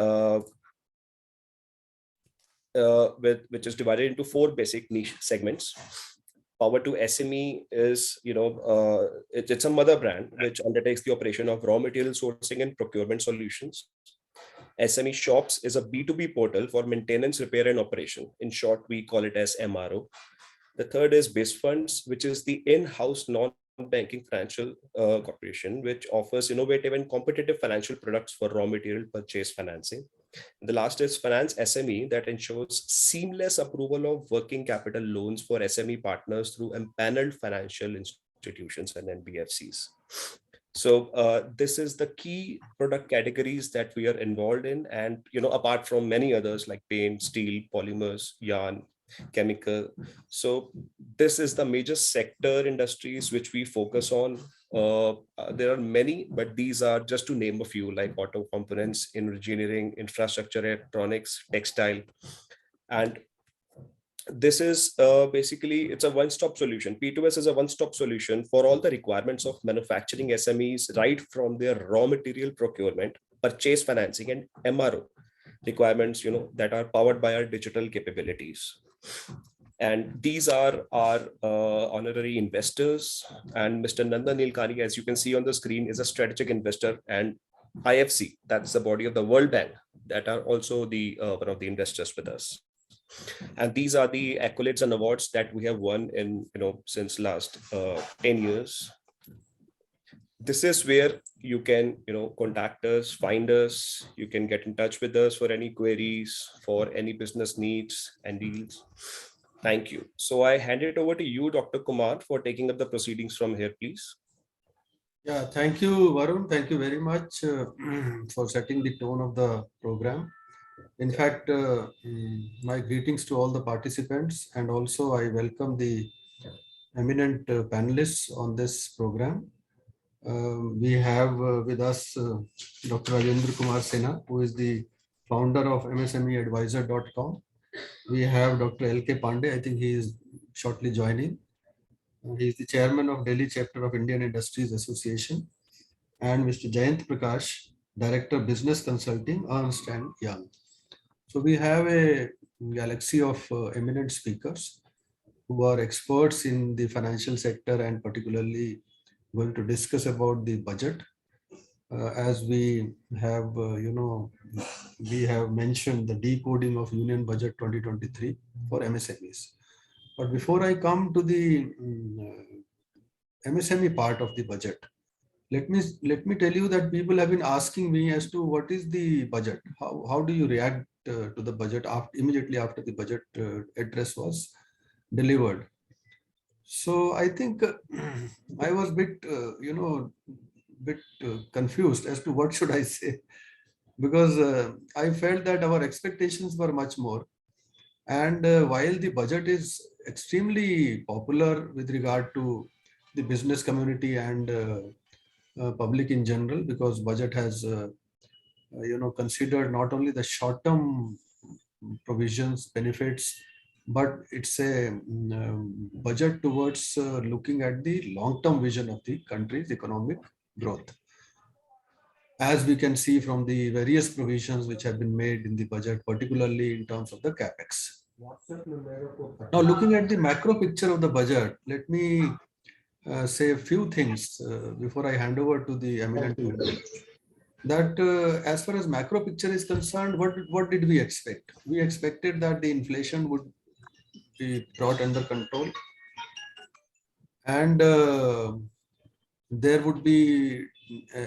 uh, which is divided into 4 basic niche segments. Power to SME is, it's a mother brand which undertakes the operation of raw material sourcing and procurement solutions. SME Shops is a B2B portal for maintenance, repair, and operation. In short, we call it as MRO. The third is Biz Funds, which is the in-house non-banking financial corporation, which offers innovative and competitive financial products for raw material purchase financing. The last is Finance SME, that ensures seamless approval of working capital loans for SME partners through empaneled financial institutions and NBFCs. So this is the key product categories that we are involved in. And, apart from many others like paint, steel, polymers, yarn, chemical. So this is the major sector industries which we focus on. There are many, but these are just to name a few, like auto components, engineering, infrastructure, electronics, textile. And this is basically, it's a one-stop solution. P2S is a one-stop solution for all the requirements of manufacturing SMEs, right from their raw material procurement, purchase financing, and MRO requirements, that are powered by our digital capabilities. And these are our honorary investors. And Mr. Nandan Nilkani, as you can see on the screen, is a strategic investor, and IFC, that's the body of the World Bank, that are also the one of the investors with us. And these are the accolades and awards that we have won in, since last 10 years. This is where you can, contact us, find us. You can get in touch with us for any queries, for any business needs and deals. Thank you. So I hand it over to you, Dr. Kumar, for taking up the proceedings from here, please. Yeah, thank you, Varun. Thank you very much for setting the tone of the program. In fact, my greetings to all the participants, and also I welcome the eminent panelists on this program. We have with us Dr. Rajendra Kumar Sinha, who is the founder of MSMEadvisor.com. We have Dr. L.K. Pandey. I think he is shortly joining. He is the chairman of Delhi chapter of Indian Industries Association. And Mr. Jayant Prakash, director business consulting, Ernst & Young. So we have a galaxy of eminent speakers who are experts in the financial sector, and particularly going to discuss about the budget. As we have, we have mentioned the decoding of Union Budget 2023 for MSMEs. But before I come to the MSME part of the budget, let me tell you that people have been asking me as to what is the budget. How do you react to the budget immediately after the budget address was delivered? So I think I was bit confused as to what should I say, because I felt that our expectations were much more. And while the budget is extremely popular with regard to the business community and public in general, because budget has considered not only the short-term provisions, benefits, but it's a budget towards looking at the long-term vision of the country's economic growth, as we can see from the various provisions which have been made in the budget, particularly in terms of the capex. Now, looking at the macro picture of the budget, let me say a few things before I hand over to the eminent panel. That as far as macro picture is concerned, what did we expect? We expected that the inflation would be brought under control, and there would be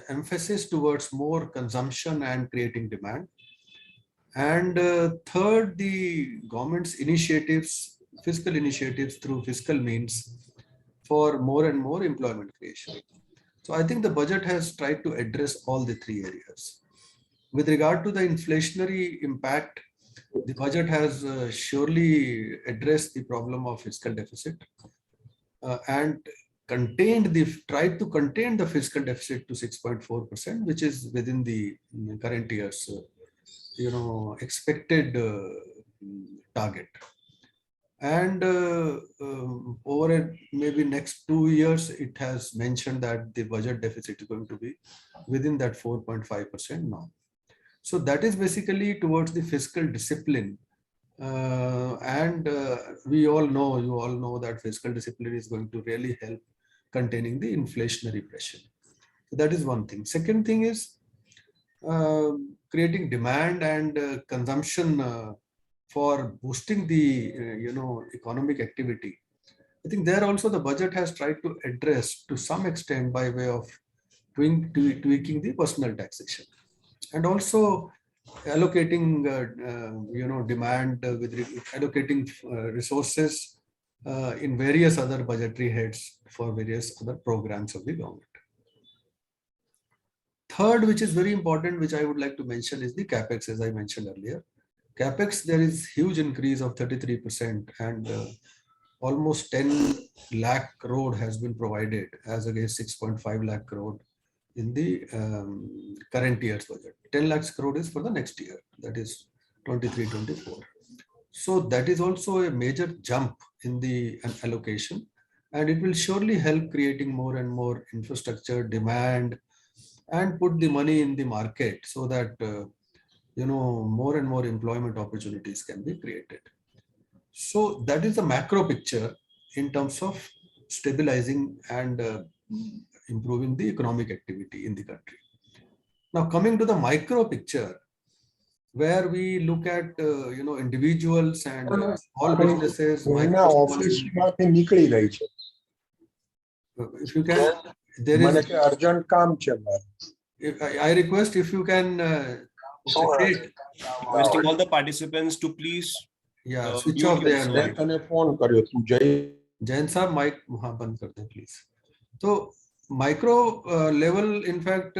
emphasis towards more consumption and creating demand. And third, the government's initiatives, fiscal initiatives through fiscal means for more and more employment creation. So I think the budget has tried to address all the three areas. With regard to the inflationary impact, the budget has surely addressed the problem of fiscal deficit and tried to contain the fiscal deficit to 6.4%, which is within the current year's expected target. And over maybe next 2 years, it has mentioned that the budget deficit is going to be within that 4.5% now. So that is basically towards the fiscal discipline. We all know, you all know that fiscal discipline is going to really help containing the inflationary pressure. So that is one thing. Second thing is creating demand and consumption for boosting the economic activity. I think there also the budget has tried to address to some extent by way of tweaking the personal taxation, and also allocating demand allocating resources in various other budgetary heads for various other programs of the government. Third, which is very important, which I would like to mention, is the capex. As I mentioned earlier, capex, there is huge increase of 33%, and almost 10 lakh crore has been provided as against 6.5 lakh crore in the current year's budget. 10 lakhs crore is for the next year, that is 23-24. So that is also a major jump in the allocation, and it will surely help creating more and more infrastructure demand and put the money in the market so that more and more employment opportunities can be created. So that is the macro picture in terms of stabilizing and improving the economic activity in the country. Now coming to the micro picture, where we look at individuals and small businesses, micro, ઓફિસમાંથી નીકળી રહી છે. if you can, there મને is કે urgent કામ છે મારે. I request if you can requesting all the participants to please switch mute off their yourself. mic. તને phone કર્યો તું જય जैन साहब माइक हाँ बंद कर दें प्लीज. तो micro level, in fact,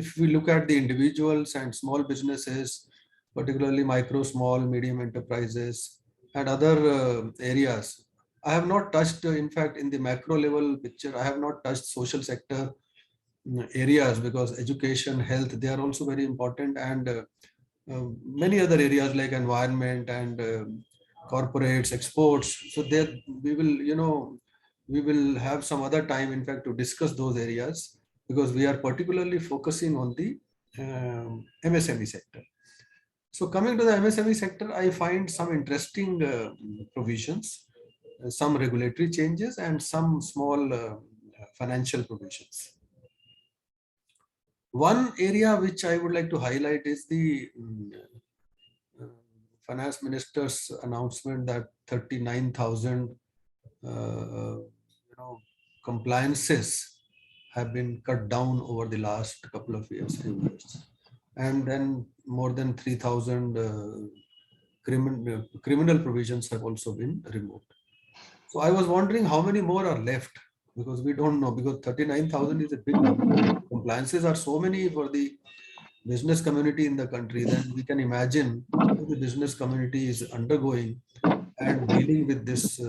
if we look at the individuals and small businesses, particularly micro, small, medium enterprises and other areas, I have not touched, in fact, in the macro level picture, I have not touched social sector areas, because education, health, they are also very important, and many other areas like environment and corporates, exports. So there we will have some other time, in fact, to discuss those areas, because we are particularly focusing on the MSME sector. So coming to the MSME sector, I find some interesting provisions, some regulatory changes, and some small financial provisions. One area which I would like to highlight is the finance minister's announcement that 39,000 compliances have been cut down over the last couple of years, and then more than 3,000 criminal provisions have also been removed. So I was wondering how many more are left, because we don't know, because 39,000 is a big number. Compliances are so many for the business community in the country, then we can imagine how the business community is undergoing and dealing with this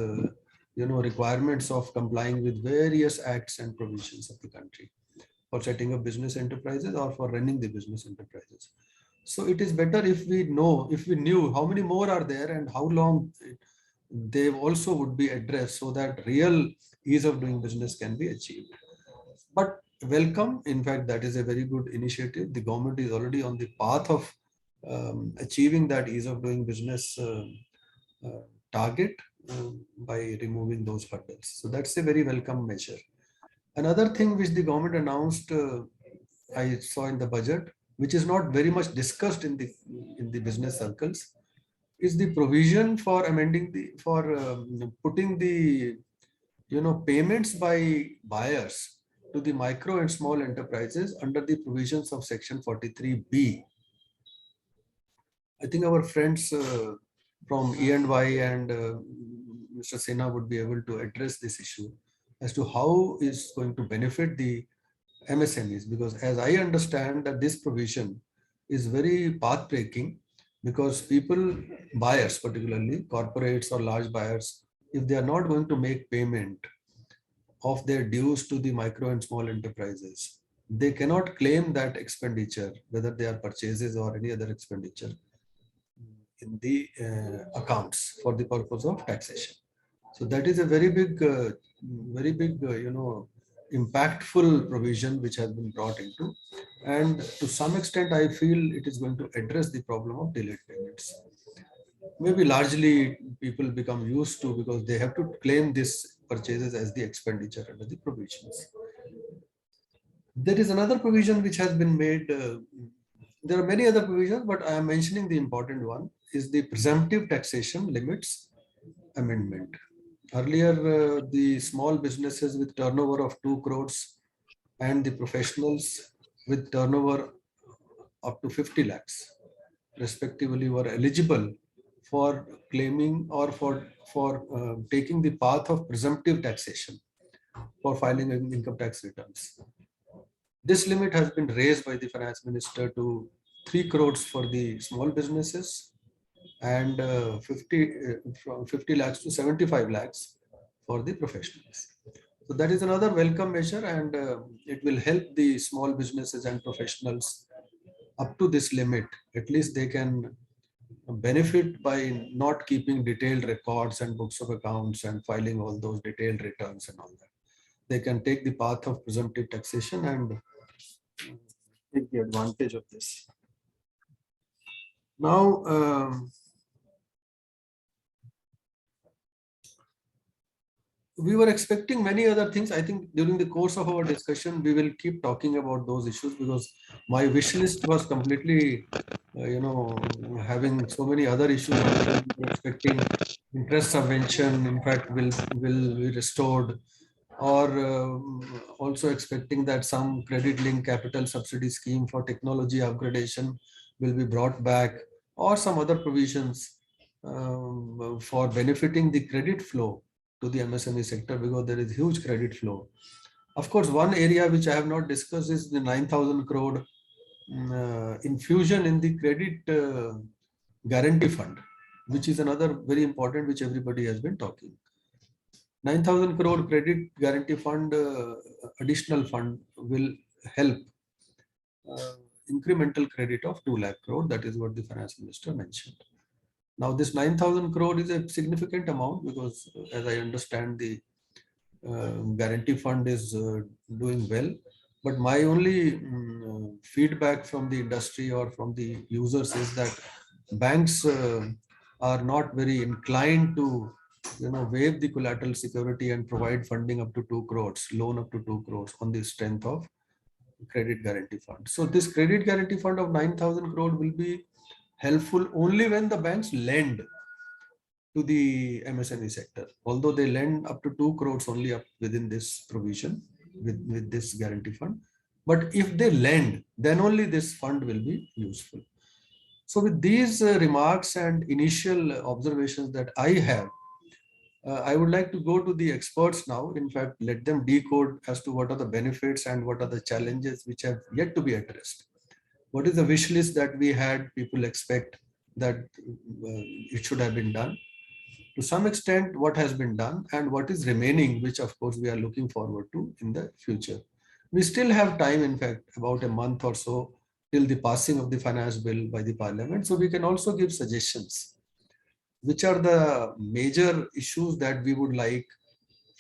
requirements of complying with various acts and provisions of the country for setting up business enterprises or for running the business enterprises. So it is better if we knew how many more are there and how long they also would be addressed, so that real ease of doing business can be achieved. But welcome, in fact, that is a very good initiative. The government is already on the path of achieving that ease of doing business target by removing those hurdles. So that's a very welcome measure. Another thing which the government announced, I saw in the budget, which is not very much discussed in the business circles, is the provision for amending putting the payments by buyers to the micro and small enterprises under the provisions of section 43B. I think our friends from E&Y and Mr. Sena would be able to address this issue as to how is going to benefit the MSMEs, because as I understand that this provision is very path-breaking, because buyers, particularly corporates or large buyers, if they are not going to make payment of their dues to the micro and small enterprises, they cannot claim that expenditure, whether they are purchases or any other expenditure, in the accounts for the purpose of taxation. So that is a very big impactful provision which has been brought into, and to some extent I feel it is going to address the problem of delayed payments. Maybe largely people become used to, because they have to claim this purchases as the expenditure under the provisions. There is another provision which has been made. There are many other provisions, but I am mentioning the important one is the presumptive taxation limits amendment. Earlier, the small businesses with turnover of 2 crores and the professionals with turnover up to 50 lakhs respectively were eligible for claiming or for taking the path of presumptive taxation for filing income tax returns. This limit has been raised by the finance minister to 3 crores for the small businesses and from 50 lakhs to 75 lakhs for the professionals. So that is another welcome measure, and it will help the small businesses and professionals up to this limit. At least they can benefit by not keeping detailed records and books of accounts and filing all those detailed returns and all that. They can take the path of presumptive taxation and take the advantage of this. Now, we were expecting many other things. I think during the course of our discussion, we will keep talking about those issues, because my wish list was completely, having so many other issues. We were expecting interest subvention, in fact, will be restored, or also expecting that some credit linked capital subsidy scheme for technology upgradation will be brought back, or some other provisions for benefiting the credit flow to the MSME sector, because there is huge credit flow. Of course, one area which I have not discussed is the 9,000 crore infusion in the credit guarantee fund, which is another very important, which everybody has been talking. 9,000 crore credit guarantee fund, additional fund, will help incremental credit of 2 lakh crore. That is what the finance minister mentioned. Now, this 9,000 crore is a significant amount, because as I understand, the guarantee fund is doing well. But my only feedback from the industry or from the users is that banks are not very inclined to waive the collateral security and provide funding up to 2 crores, loan up to 2 crores on the strength of credit guarantee fund. So this credit guarantee fund of 9,000 crore will be helpful only when the banks lend to the MSME sector, although they lend up to 2 crores only up within this provision with this guarantee fund. But if they lend, then only this fund will be useful. So with these remarks and initial observations that I have, I would like to go to the experts now. In fact, let them decode as to what are the benefits and what are the challenges which have yet to be addressed. What is the wish list that we had people expect that it should have been done? To some extent, what has been done and what is remaining, which of course we are looking forward to in the future. We still have time, in fact, about a month or so till the passing of the finance bill by the parliament. So we can also give suggestions. Which are the major issues that we would like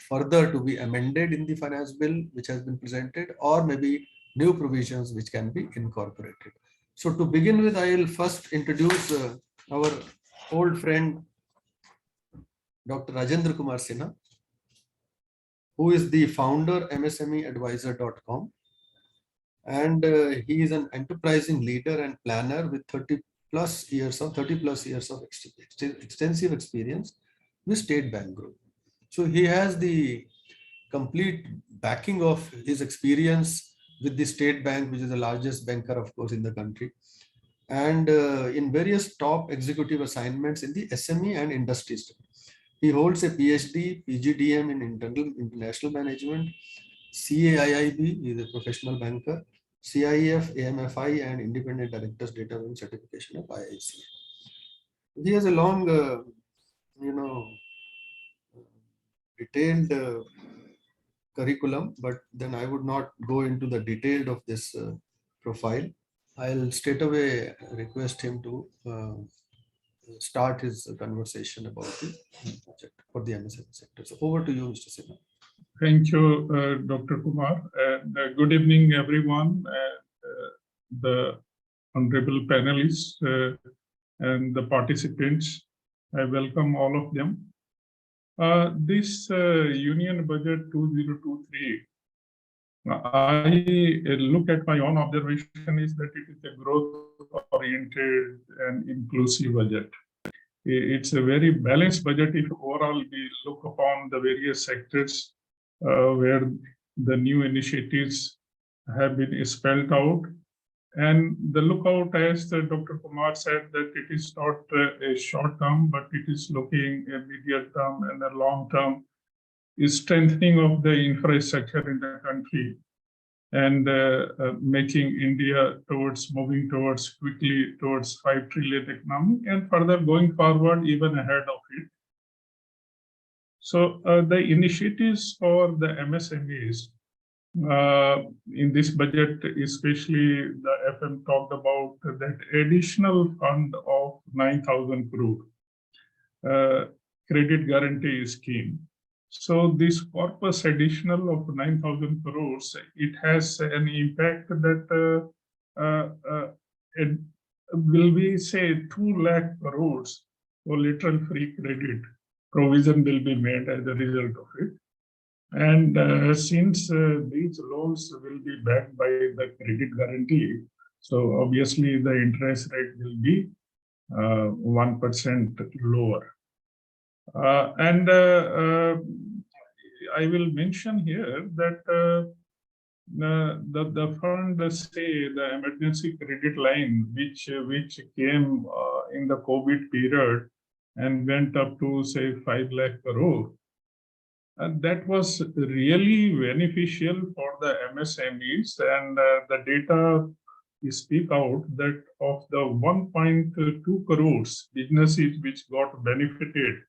further to be amended in the finance bill which has been presented, or maybe new provisions which can be incorporated. So to begin with, I will first introduce our old friend, Dr. Rajendra Kumar Sinha, who is the founder MSMEadvisor.com, and he is an enterprising leader and planner with 30 plus years of extensive experience with State Bank Group. So he has the complete backing of his experience with the State Bank, which is the largest banker, of course, in the country, and in various top executive assignments in the SME and industry sector. He holds a PhD, PGDM in international management, CAIIB, he is a professional banker, CIF, AMFI, and Independent Directors Data Room Certification of IICA. He has a long, detailed curriculum, but then I would not go into the detail of this profile. I'll straight away request him to start his conversation about the project for the MSME sector. So over to you, Mr. Sinha. Thank you, Dr. Kumar. Good evening, everyone. The honorable panelists and the participants. I welcome all of them. This Union Budget 2023, I look at my own observation is that it is a growth-oriented and inclusive budget. It's a very balanced budget if overall we look upon the various sectors where the new initiatives have been spelled out. And the lookout, as Dr. Kumar said, that it is not a short term, but it is looking a medium term and a long term strengthening of the infrastructure in the country and making India moving towards quickly towards 5 trillion economy and further going forward even ahead of it. So the initiatives for the MSMEs in this budget, especially the FM talked about that additional fund of 9,000 crore credit guarantee scheme. So this corpus additional of 9,000 crores, it has an impact that it will be say 2 lakh crores collateral free credit provision will be made as a result of it. And since these loans will be backed by the credit guarantee, so obviously the interest rate will be 1% lower. I will mention here that the fund, say the emergency credit line, which came in the COVID period and went up to say 5 lakh crore. And that was really beneficial for the MSMEs, and the data speak out that of the 1.2 crores businesses which got benefited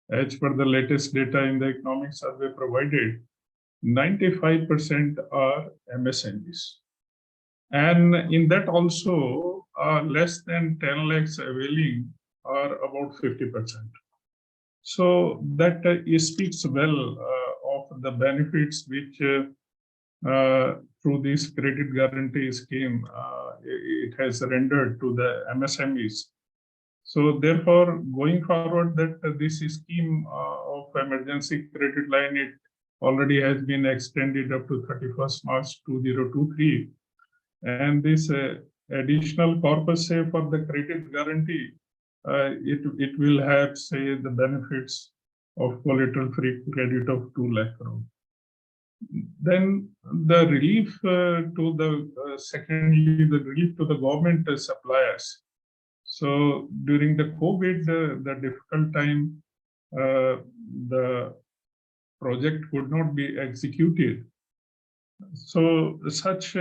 as per the latest data in the economic survey provided, 95% are MSMEs. And in that also, less than 10 lakhs availing are about 50%. So that speaks well of the benefits which through this credit guarantee scheme, it has rendered to the MSMEs. So therefore, going forward, that this scheme of emergency credit line, it already has been extended up to 31st March 2023. And this additional corpus, say, for the credit guarantee, it will have, say, the benefits of collateral free credit of 2 lakh crore. Then the relief to the secondly, the relief to the government suppliers. So during the COVID, the difficult time, the project could not be executed. So such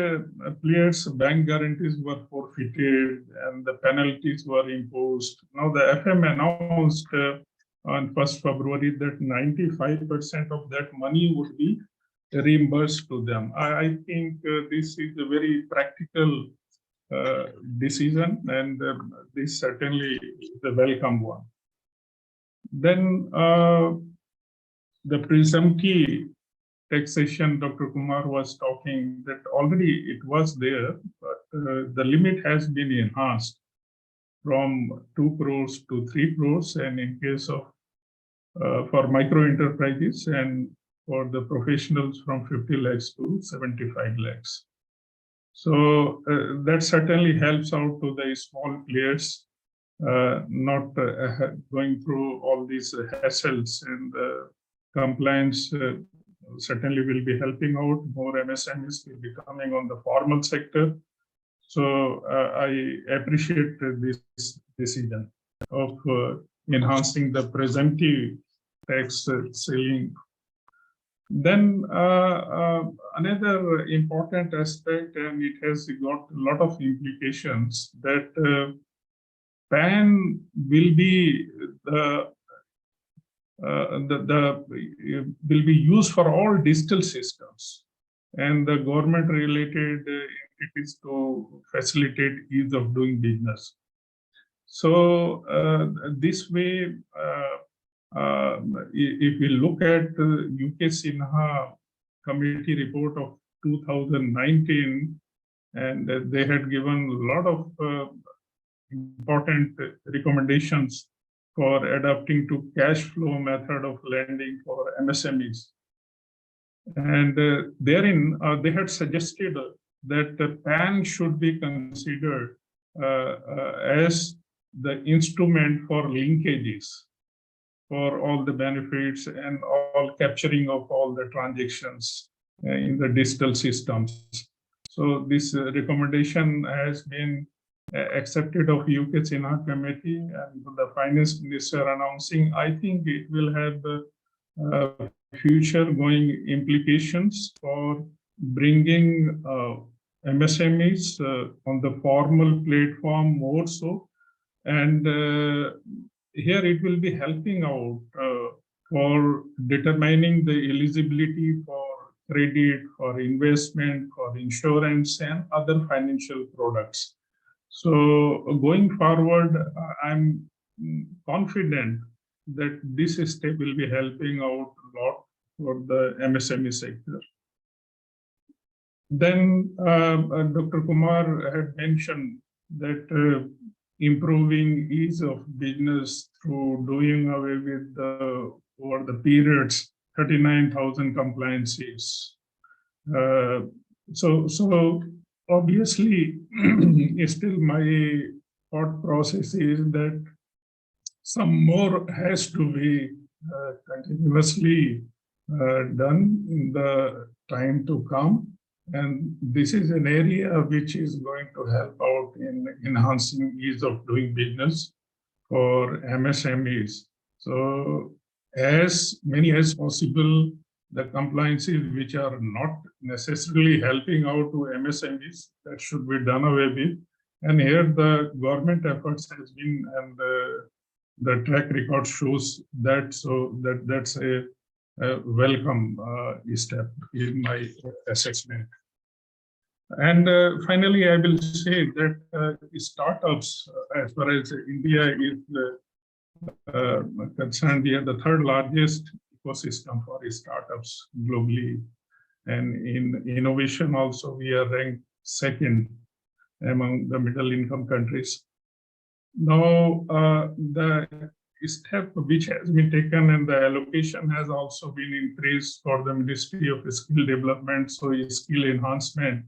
players' bank guarantees were forfeited and the penalties were imposed. Now the FM announced on 1st February that 95% of that money would be reimbursed to them. I think this is a very practical decision, and this certainly is a welcome one. Then the presumptive taxation, Dr. Kumar was talking that already it was there, but the limit has been enhanced from 2 crores to 3 crores, and in case of for micro enterprises, and for the professionals from 50 lakhs to 75 lakhs. So that certainly helps out to the small players, not going through all these hassles, and compliance certainly will be helping out. More MSMEs will be coming on the formal sector. So I appreciate this decision of enhancing the presumptive tax ceiling. Then another important aspect, and it has got a lot of implications, that PAN will be will be used for all digital systems and the government related entities to facilitate ease of doing business. So this way, if we look at UK Sinha committee report of 2019, and they had given a lot of important recommendations for adapting to cash flow method of lending for MSMEs. And therein, they had suggested that the PAN should be considered as the instrument for linkages for all the benefits and all capturing of all the transactions in the digital systems. So this recommendation has been accepted of UK China committee, and the finance minister announcing, I think it will have future going implications for bringing MSMEs on the formal platform more so. And here it will be helping out for determining the eligibility for credit, for investment, for insurance, and other financial products. So going forward, I'm confident that this step will be helping out a lot for the MSME sector. Then Dr. Kumar had mentioned that improving ease of business through doing away with over the periods 39,000 compliances. So obviously, still my thought process is that some more has to be continuously done in the time to come. And this is an area which is going to help out in enhancing ease of doing business for MSMEs. So as many as possible, the compliances which are not necessarily helping out to MSMEs, that should be done away with. And here the government efforts has been, and the track record shows that, so that's a welcome step in my assessment. And finally, I will say that startups, as far as India is concerned, we are the third largest ecosystem for startups globally. And in innovation also, we are ranked second among the middle income countries. Now, the step which has been taken and the allocation has also been increased for the Ministry of Skill Development, so skill enhancement.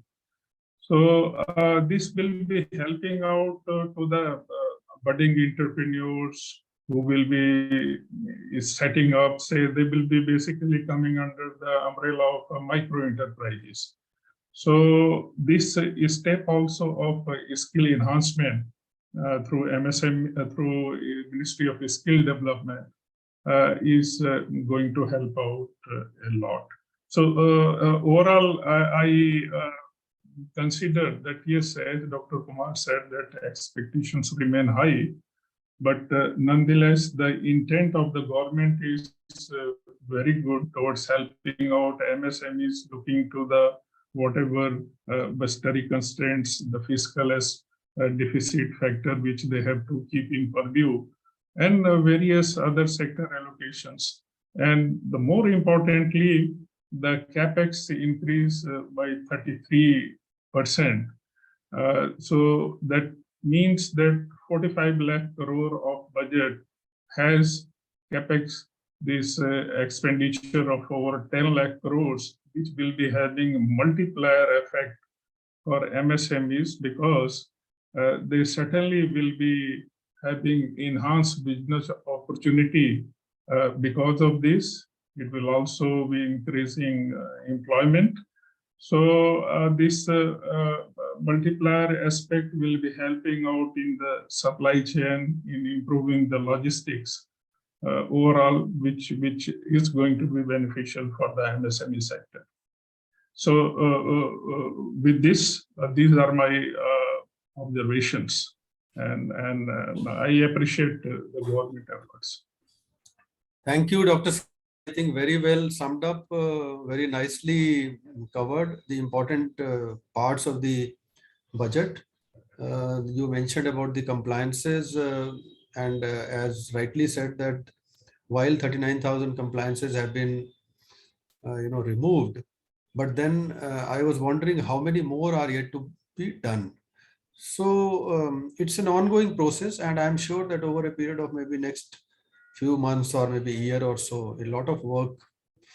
So this will be helping out to the budding entrepreneurs who will be setting up, say they will be basically coming under the umbrella of micro enterprises. So this step also of skill enhancement through through Ministry of Skill Development is going to help out a lot. So overall, I consider that yes, as Dr. Kumar said, that expectations remain high, but nonetheless, the intent of the government is very good towards helping out MSMEs, looking to the whatever budgetary constraints, the fiscal deficit factor which they have to keep in purview, and various other sector allocations. And the more importantly, the capex increase by 33%. So that means that 45 lakh crore of budget has capex, this expenditure of over 10 lakh crores, which will be having multiplier effect for MSMEs, because they certainly will be having enhanced business opportunity because of this. It will also be increasing employment. So this multiplier aspect will be helping out in the supply chain, in improving the logistics overall, which is going to be beneficial for the MSME sector. So with this, these are my observations, and I appreciate the government efforts. Thank you, Dr. I think very well summed up, very nicely covered the important parts of the budget. You mentioned about the compliances, and as rightly said, that while 39,000 compliances have been removed, But then I was wondering how many more are yet to be done. So it's an ongoing process, and I'm sure that over a period of maybe next few months or maybe a year or so, a lot of work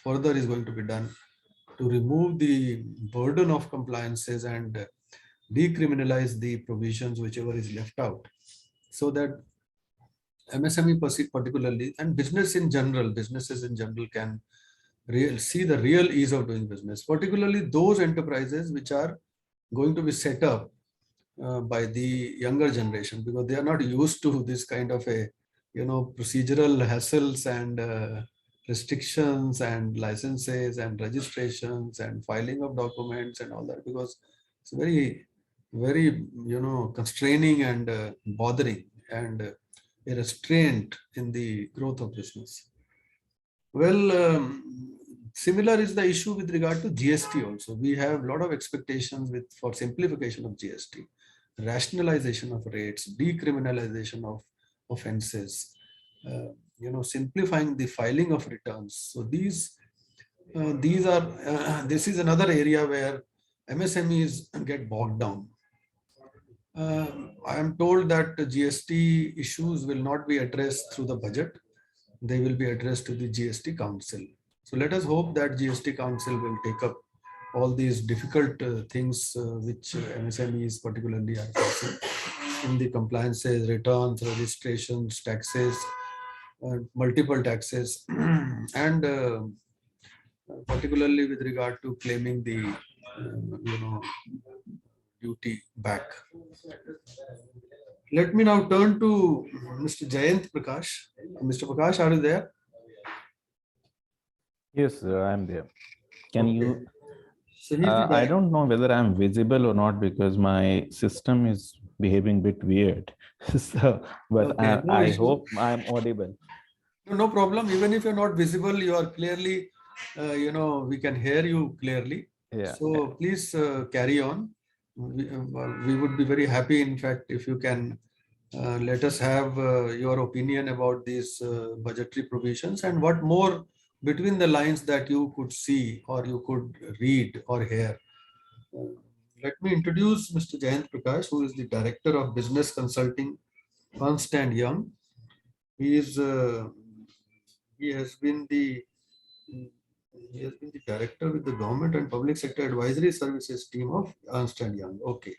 further is going to be done to remove the burden of compliances and decriminalize the provisions whichever is left out, so that MSME particularly and businesses in general can see the real ease of doing business, particularly those enterprises which are going to be set up by the younger generation, because they are not used to this kind of a procedural hassles and restrictions and licenses and registrations and filing of documents and all that, because it's very constraining and bothering and a restraint in the growth of business. Well, similar is the issue with regard to GST also. We have a lot of expectations for simplification of GST, rationalization of rates, decriminalization of offenses, simplifying the filing of returns. So this is another area where MSMEs get bogged down. I am told that GST issues will not be addressed through the budget. They will be addressed to the GST Council. So let us hope that GST Council will take up all these difficult things which MSMEs particularly are facing in the compliances, returns, registrations, taxes, multiple taxes, and particularly with regard to claiming the duty back. Let me now turn to Mr. Jayant Prakash. Mr. Prakash, are you there? Yes, I'm there. Can Okay. you? So he's the I don't know whether I'm visible or not because my system is behaving a bit weird. So, but okay, no I issue. hope I'm audible. No problem. Even if you're not visible, you are clearly, we can hear you clearly. Yeah. So please carry on. We would be very happy, in fact, if you can let us have your opinion about these budgetary provisions and what more between the lines that you could see or you could read or hear. Let me introduce Mr. Jayant Prakash, who is the Director of Business Consulting, Ernst & Young. He is he has been the director with the Government and Public Sector Advisory Services team of Ernst & Young. Okay.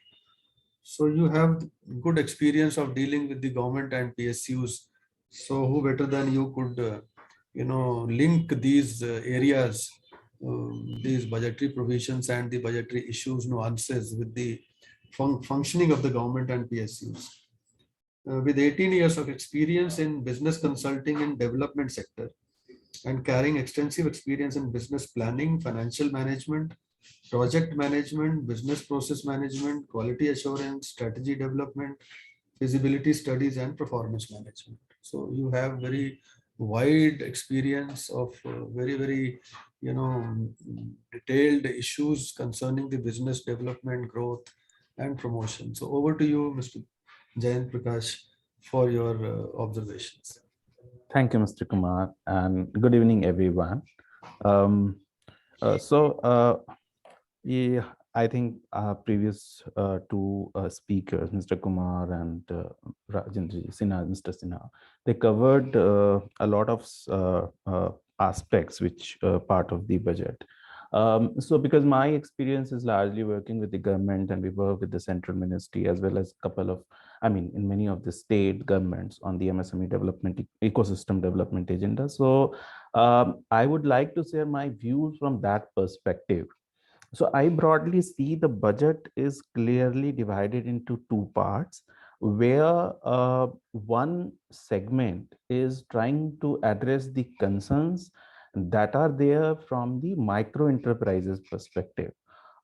So you have good experience of dealing with the government and PSUs. So who better than you could, link these areas, these budgetary provisions and the budgetary issues, nuances with the functioning of the government and PSUs. With 18 years of experience in business consulting and development sector and carrying extensive experience in business planning, financial management, project management, business process management, quality assurance, strategy development, feasibility studies, and performance management. So you have very wide experience of very, detailed issues concerning the business development, growth, and promotion. So over to you, Mr. Jayant Prakash, for your observations. Thank you, Mr. Kumar, and good evening, everyone. Yeah, I think previous two speakers, Mr. Kumar and Rajendra Sinha, Mr. Sinha, they covered a lot of aspects which part of the budget. So because my experience is largely working with the government and we work with the central ministry as well as a couple of, in many of the state governments on the MSME development, ecosystem development agenda. So I would like to share my views from that perspective. So I broadly see the budget is clearly divided into two parts, where one segment is trying to address the concerns that are there from the micro enterprises perspective.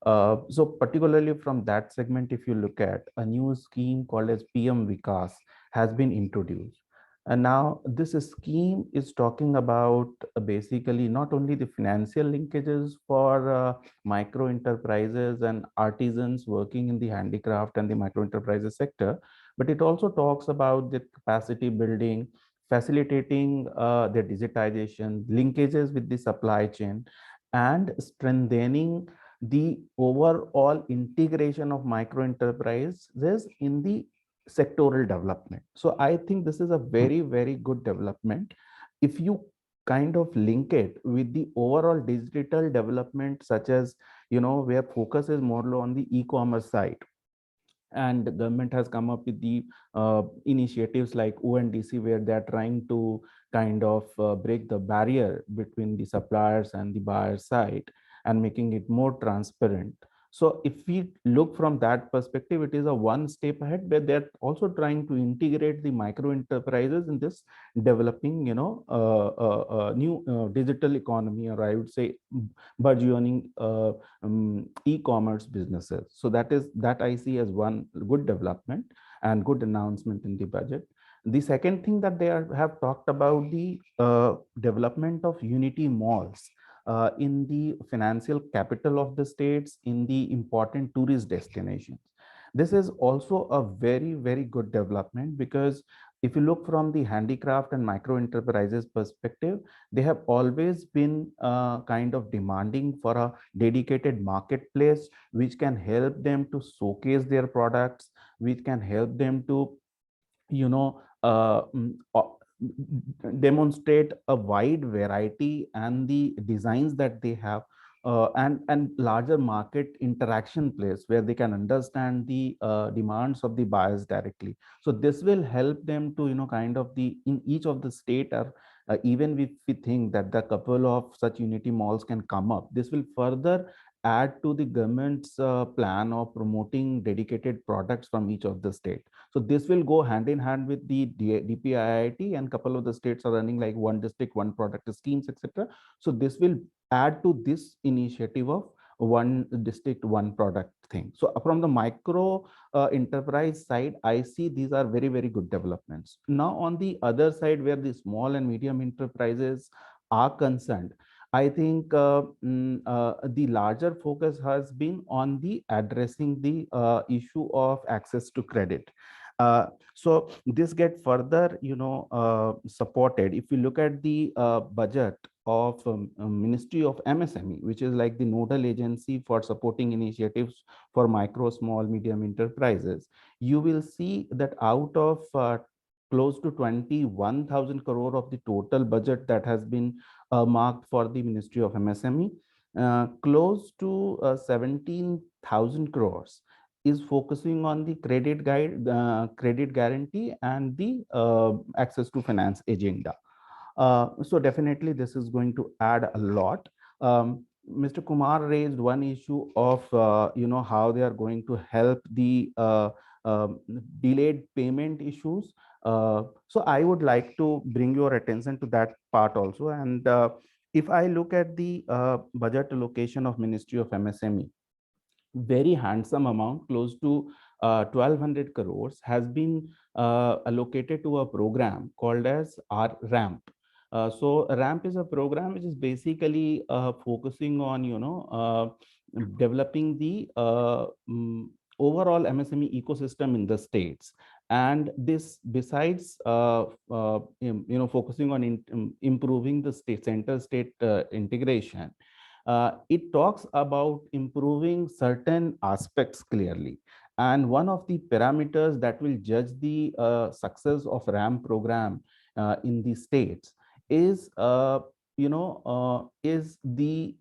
So particularly from that segment, if you look at a new scheme called as PM Vikas has been introduced. And now this scheme is talking about basically not only the financial linkages for micro enterprises and artisans working in the handicraft and the micro enterprises sector, but it also talks about the capacity building, facilitating their digitization, linkages with the supply chain, and strengthening the overall integration of micro enterprises in the sectoral development. So I think this is a very, very good development. If you kind of link it with the overall digital development, such as, where focus is more on the e-commerce side, and the government has come up with the initiatives like ONDC, where they are trying to kind of break the barrier between the suppliers and the buyer side and making it more transparent. So if we look from that perspective, it is a one step ahead, where they're also trying to integrate the micro enterprises in this developing, new digital economy, or I would say burgeoning e-commerce businesses. So that I see as one good development and good announcement in the budget. The second thing that have talked about the development of unity malls in the financial capital of the states, in the important tourist destinations. This is also a very, very good development, because if you look from the handicraft and micro enterprises perspective, they have always been kind of demanding for a dedicated marketplace which can help them to showcase their products, which can help them to, demonstrate a wide variety and the designs that they have, and larger market interaction place where they can understand the demands of the buyers directly. So this will help them to, kind of in each of the state, or even if we think that the couple of such unity malls can come up, this will further add to the government's plan of promoting dedicated products from each of the state. So this will go hand in hand with the DPIIT, and couple of the states are running like one district, one product schemes, etc. So this will add to this initiative of one district, one product thing. So from the micro enterprise side, I see these are very, very good developments. Now on the other side, where the small and medium enterprises are concerned, I think the larger focus has been on the addressing the issue of access to credit. So this get further, supported. If you look at the budget of Ministry of MSME, which is like the nodal agency for supporting initiatives for micro, small, medium enterprises, you will see that out of close to 21,000 crore of the total budget that has been marked for the Ministry of MSME, close to 17,000 crores is focusing on the credit credit guarantee and the access to finance agenda. So definitely this is going to add a lot. Mr. Kumar raised one issue of how they are going to help the delayed payment issues. So I would like to bring your attention to that part also. And if I look at the budget allocation of Ministry of MSME, very handsome amount, close to 1,200 crores has been allocated to a program called as our RAMP. So RAMP is a program which is basically focusing on, developing the overall MSME ecosystem in the states. And this, besides focusing on improving the center-state integration, it talks about improving certain aspects clearly. And one of the parameters that will judge the success of RAM program in the states is, is the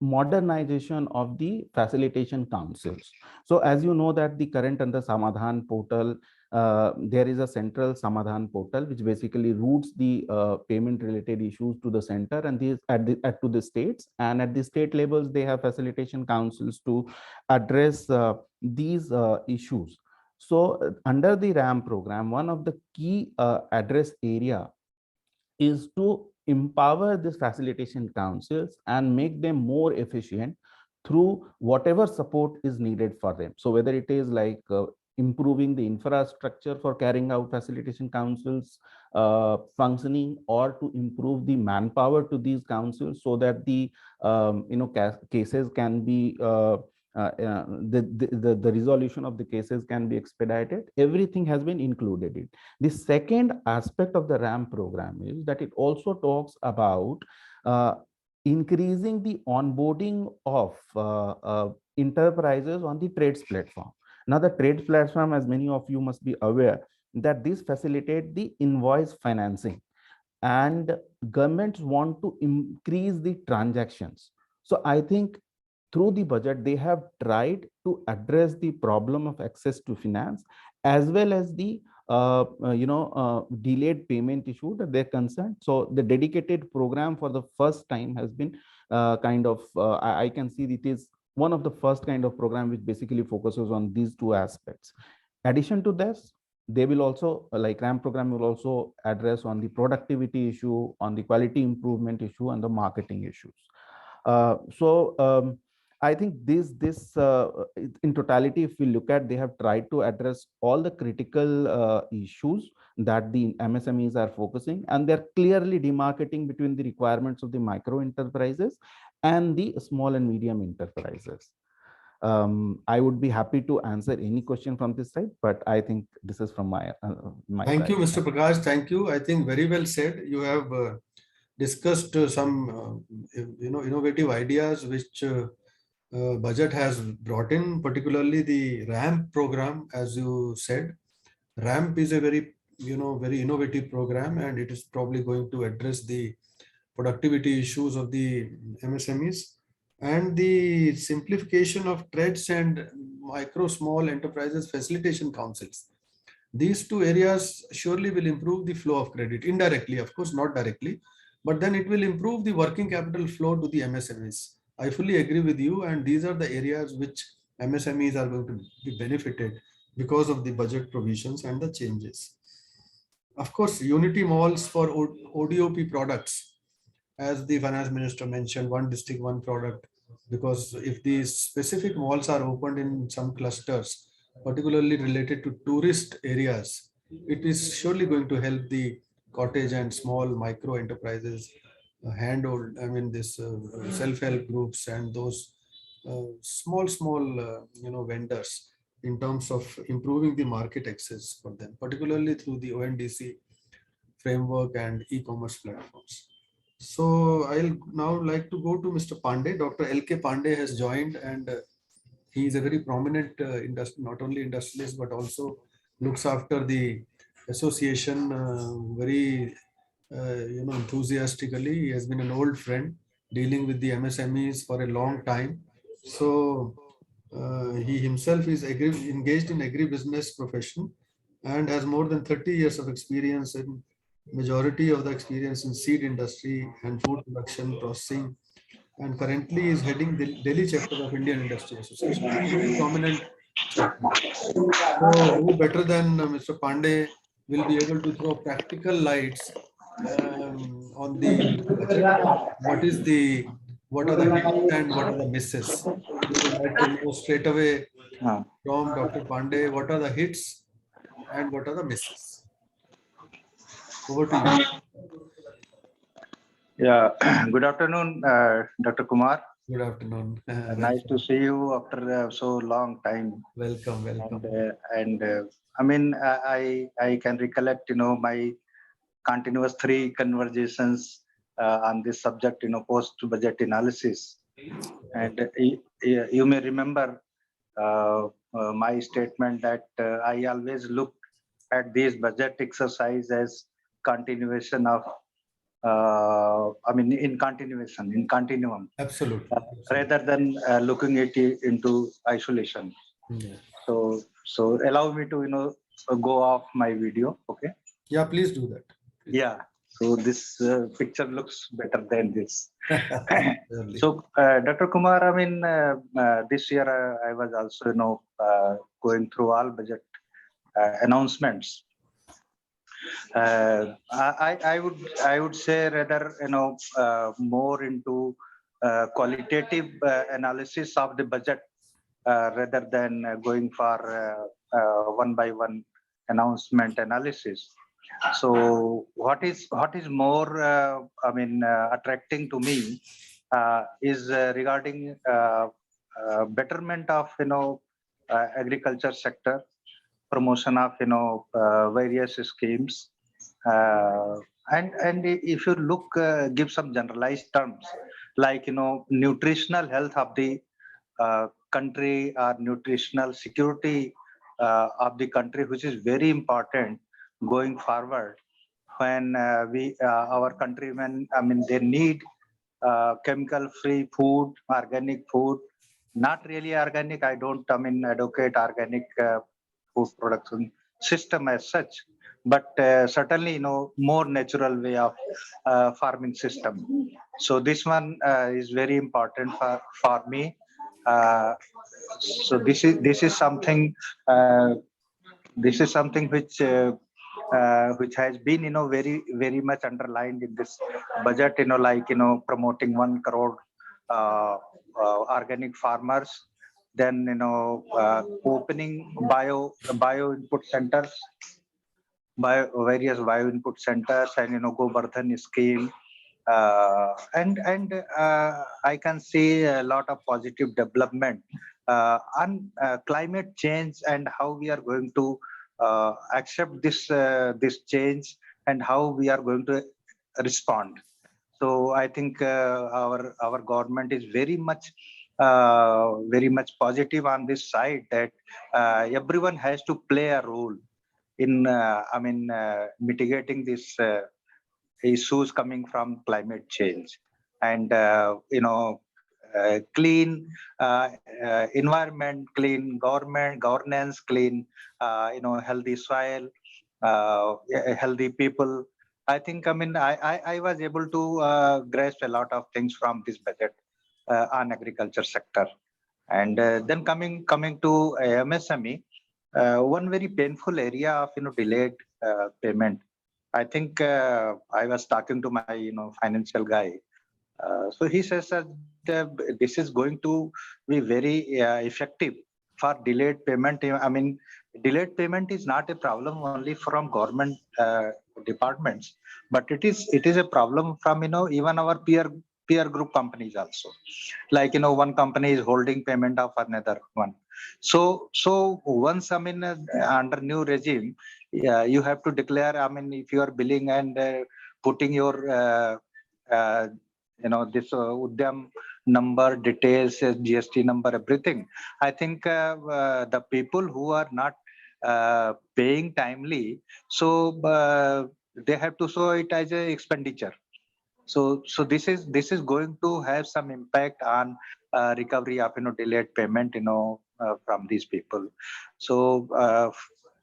modernization of the facilitation councils. So as you know that the current under Samadhan portal, there is a central Samadhan portal which basically routes the payment related issues to the center, and these to the states, and at the state levels they have facilitation councils to address these issues. So under the RAM program, one of the key address area is to empower these facilitation councils and make them more efficient through whatever support is needed for them. So whether it is like improving the infrastructure for carrying out facilitation councils functioning, or to improve the manpower to these councils so that the cases can be the resolution of the cases can be expedited. Everything has been included in. The second aspect of the RAM program is that it also talks about increasing the onboarding of enterprises on the trades platform. Now, the trades platform, as many of you must be aware, that this facilitate the invoice financing, and governments want to increase the transactions. So I think through the budget, they have tried to address the problem of access to finance, as well as the delayed payment issue that they're concerned. So the dedicated program for the first time has been I can see it is one of the first kind of program which basically focuses on these two aspects. Addition to this, they will also, like RAM program will also address on the productivity issue, on the quality improvement issue, and the marketing issues. I think this in totality, if we look at, they have tried to address all the critical issues that the MSMEs are focusing, and they're clearly demarcating between the requirements of the micro enterprises and the small and medium enterprises. I would be happy to answer any question from this side, but I think this is from my Thank side. you, Mr. Prakash. Thank you. I think very well said. You have discussed some innovative ideas which budget has brought in, particularly the RAMP program. As you said, RAMP is a very very innovative program, and it is probably going to address the productivity issues of the MSMEs and the simplification of trades and micro small enterprises facilitation councils. These two areas surely will improve the flow of credit indirectly, of course, not directly, but then it will improve the working capital flow to the MSMEs. I fully agree with you, and these are the areas which MSMEs are going to be benefited because of the budget provisions and the changes. Of course, Unity malls for ODOP products, as the finance minister mentioned, one district, one product, because if these specific malls are opened in some clusters, particularly related to tourist areas, it is surely going to help the cottage and small micro enterprises, this self-help groups and those small vendors, in terms of improving the market access for them, particularly through the ONDC framework and e-commerce platforms. So I'll now like to go to Mr. Pandey. Dr. L.K. Pandey has joined, and he is a very prominent not only industrialist, but also looks after the association very enthusiastically. He has been an old friend dealing with the MSMEs for a long time. So he himself is engaged in agribusiness profession and has more than 30 years of experience, in majority of the experience in seed industry and food production processing, and currently is heading the Delhi chapter of Indian Industry Association, a very prominent chapter. So who better than Mr. Pandey will be able to throw practical lights on the budget? What are the hits and what are the misses? We would like to know straight away from Dr. Pandey, what are the hits and what are the misses? Over to you. Yeah, good afternoon, Dr. Kumar. Good afternoon. Nice to see you after so long time. Welcome. I can recollect, my continuous 3 conversations on this subject, post-budget analysis. And you may remember my statement that I always look at this budget exercise as continuation of in continuum. Absolutely. Rather than looking at it into isolation. Yeah. So allow me to go off my video. Okay. Yeah, please do that. Please. Yeah. So this picture looks better than this. Really. So Dr. Kumar, this year I was also going through all budget announcements. I would say rather more into qualitative analysis of the budget rather than going for one by one announcement analysis. So what is more attracting to me is regarding betterment of agriculture sector, promotion of various schemes, and if you look give some generalized terms like, nutritional health of the country, or nutritional security of the country, which is very important going forward when our countrymen, they need chemical free food, organic food. Not really organic, I don't advocate organic food production system as such, but certainly more natural way of farming system. So this one is very important for me. uh, so this is something, uh, which has been very much underlined in this budget, like promoting 1 crore organic farmers, then opening bio input centers, various bio input centers, and Govardhan scheme, and I can see a lot of positive development on climate change, and how we are going to accept this change, and how we are going to respond. So I think our government is very much positive on this side, that everyone has to play a role in mitigating these issues coming from climate change, and clean environment, clean governance, clean healthy soil, healthy people. I think I was able to grasp a lot of things from this budget on agriculture sector. And then coming to MSME, one very painful area of delayed payment. I think I was talking to my financial guy. So he says that this is going to be very effective for delayed payment. I mean, delayed payment is not a problem only from government departments, but it is a problem from even our peer group companies also. Like one company is holding payment of another one. So once under new regime, you have to declare. If you are billing and putting your this Udyam number details, GST number, everything. I think the people who are not paying timely, so they have to show it as a expenditure. So this is going to have some impact on recovery of delayed payment from these people. So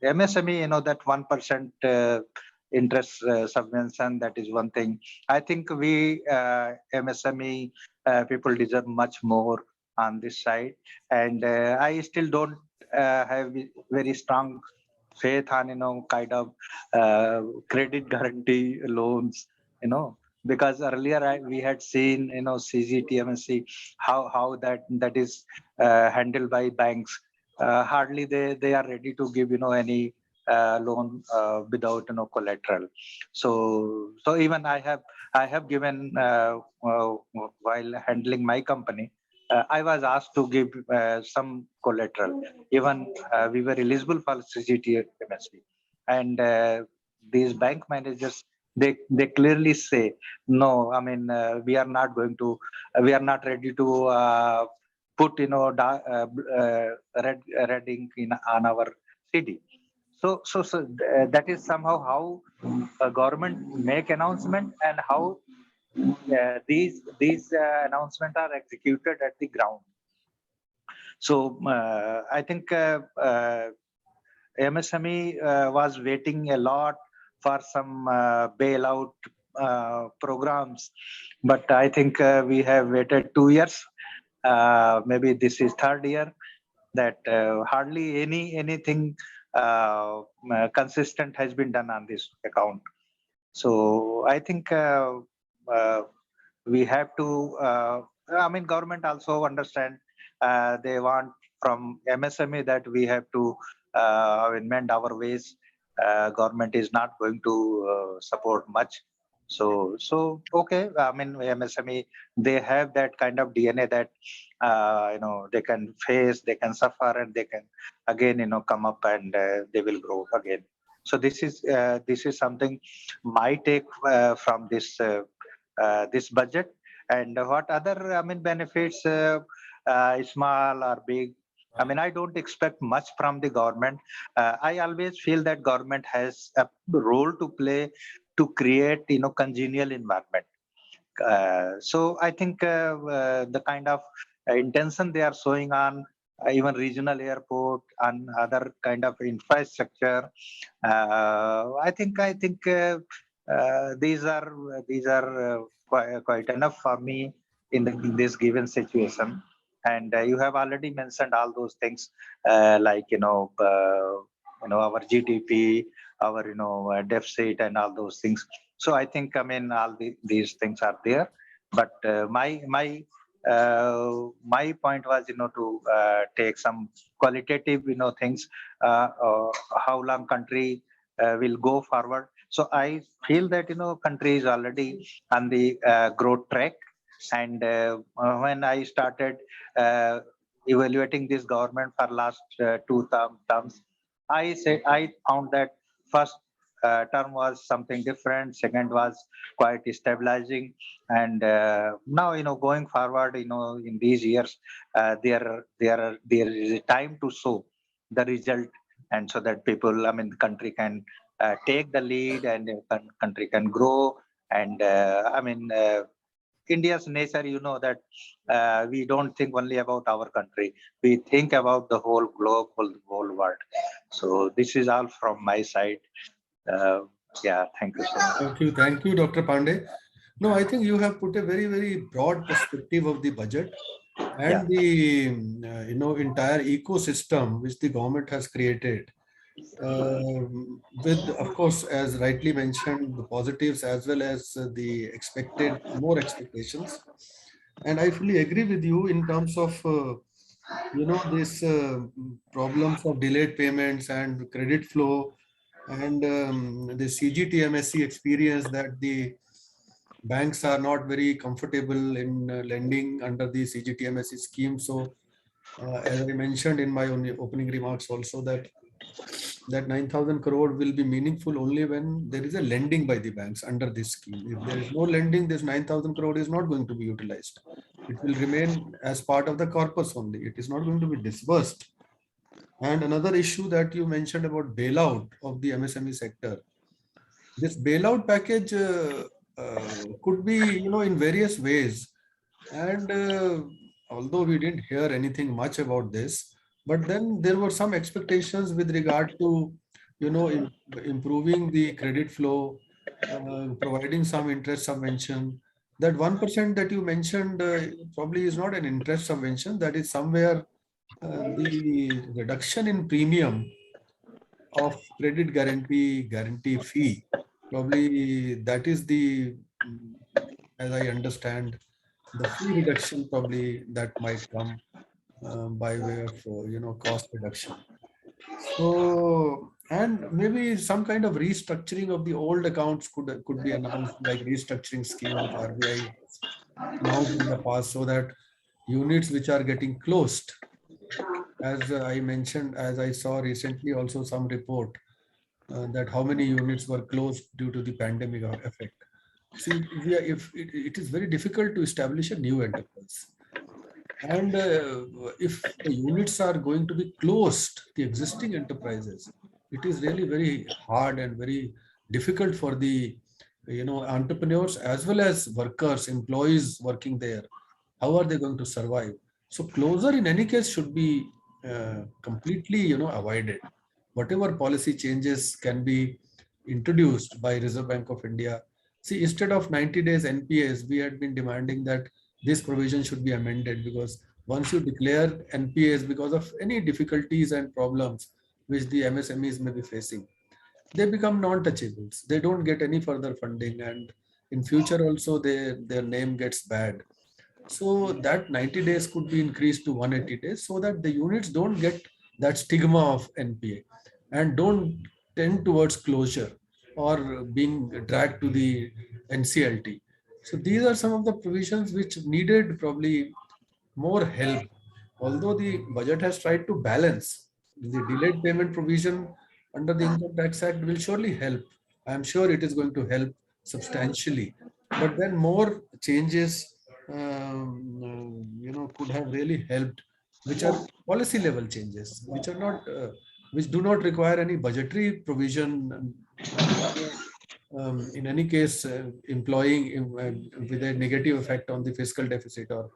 MSME, that 1% interest subvention, that is one thing. I think we MSME people deserve much more on this side, and I still don't have very strong faith on kind of credit guarantee loans, because earlier we had seen CGTMSC, how that is handled by banks. Hardly they are ready to give any loan without collateral. So even I have given while handling my company, I was asked to give some collateral. Even we were eligible for CGTMSC, and these bank managers, they clearly say no. We are not going to. We are not ready to put red ink on our CD. So that is somehow how government make announcement, and how these announcements are executed at the ground. So I think MSME was waiting a lot for some bailout programs, but I think we have waited 2 years. Maybe this is third year that hardly anything consistent has been done on this account. So I think we have to. Government also understand. They want from MSME that we have to amend our ways. Government is not going to support much. So okay. MSME, they have that kind of DNA that they can face, they can suffer, and they can again come up, and they will grow again. So this is something my take from this budget. And what other, I mean, benefits, small or big? I mean, I don't expect much from the government. I always feel that government has a role to play to create, congenial environment. So I think the kind of intention they are showing on even regional airport and other kind of infrastructure, I think these are quite enough for me in this given situation. And you have already mentioned all those things, like our GDP, our deficit, and all those things. So I think, I mean, these things are there, but my point was, to take some qualitative, things, how long country will go forward. So I feel that, country is already on the growth track. And when I started evaluating this government for last two terms, I found that first term was something different. Second was quite stabilizing, and now, going forward, in these years, there is a time to show the result, and so that people, I mean, the country can take the lead, and the country can grow. And I mean, India's nature, that we don't think only about our country. We think about the whole globe, whole world. So this is all from my side. Uh, yeah, thank you so much. Thank you, Dr. Pandey. No, I think you have put a very, very broad perspective of the budget Yeah. and the entire ecosystem which the government has created. With, of course, as rightly mentioned, the positives as well as the expected more expectations. And I fully agree with you in terms of this problems of delayed payments and credit flow, and the CGTMSE experience that the banks are not very comfortable in lending under the CGTMSE scheme. So as I mentioned in my opening remarks also, that 9,000 crore will be meaningful only when there is a lending by the banks under this scheme. If there is no lending, this 9,000 crore is not going to be utilized. It will remain as part of the corpus only. It is not going to be disbursed. And another issue that you mentioned about bailout of the MSME sector. This bailout package could be, in various ways. And although we didn't hear anything much about this, but then there were some expectations with regard to, improving the credit flow, providing some interest subvention. That 1% that you mentioned probably is not an interest subvention. That is somewhere the reduction in premium of credit guarantee fee. Probably that is the, as I understand, the fee reduction probably that might come by way of cost reduction. So, and maybe some kind of restructuring of the old accounts could be announced, like restructuring scheme which RBI announced in the past, so that units which are getting closed, as I mentioned, as I saw recently also some report that how many units were closed due to the pandemic effect. See, if it is very difficult to establish a new enterprise. And if the units are going to be closed, the existing enterprises, it is really very hard and very difficult for the entrepreneurs as well as workers, employees working there. How are they going to survive? So closure in any case should be completely avoided. Whatever policy changes can be introduced by Reserve Bank of India. See, instead of 90 days NPAs, we had been demanding that this provision should be amended, because once you declare NPAs because of any difficulties and problems which the MSMEs may be facing, they become non-touchables. They don't get any further funding, and in future also their name gets bad. So that 90 days could be increased to 180 days so that the units don't get that stigma of NPA and don't tend towards closure or being dragged to the NCLT. So these are some of the provisions which needed probably more help. Although the budget has tried to balance, the delayed payment provision under the Income Tax Act will surely help. I am sure it is going to help substantially. But then more changes could have really helped, which are policy level changes, which are not, which do not require any budgetary provision, in any case, employing with a negative effect on the fiscal deficit or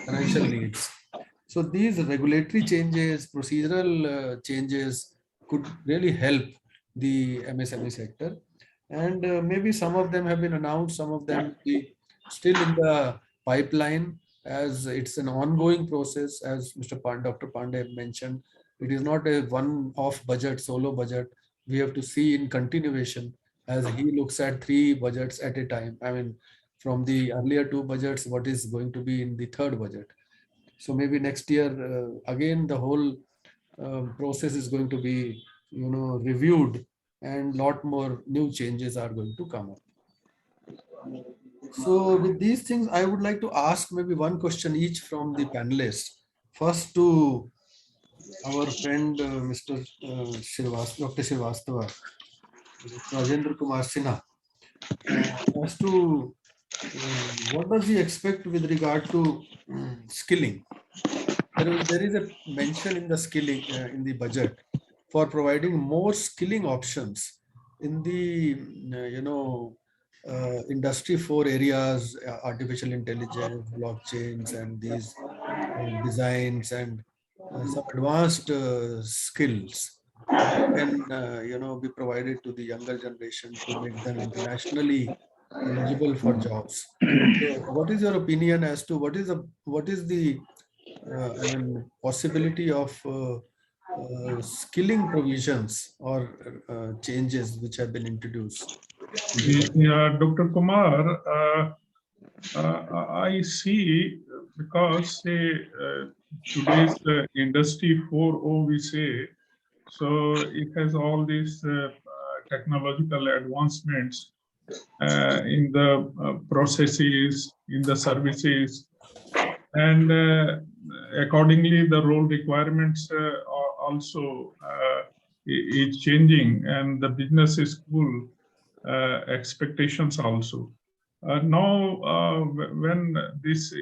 financial needs. So these regulatory changes, procedural changes could really help the MSME sector. And maybe some of them have been announced, some of them be still in the pipeline, as it's an ongoing process, as Dr. Pandey mentioned. It is not a one-off budget, solo budget. We have to see in continuation, as he looks at 3 budgets at a time. I mean, from the earlier 2 budgets, what is going to be in the 3rd budget. So maybe next year, again, the whole process is going to be, reviewed, and lot more new changes are going to come up. So with these things, I would like to ask maybe one question each from the panelists. First to our friend, Mr. Dr. Srivastava, Rajendra Kumar Sinha, as to what does he expect with regard to skilling? There is a mention in the skilling in the budget for providing more skilling options in the industry 4 areas, artificial intelligence, blockchains, and these designs, and some advanced skills that can be provided to the younger generation to make them internationally eligible for jobs. So what is your opinion as to what is the possibility of skilling provisions or changes which have been introduced? Yeah, Dr. Kumar, I see, because today's industry 4.0 we say, so it has all these technological advancements in the processes, in the services, and accordingly the role requirements are also is changing, and the business school expectations also. Now, when this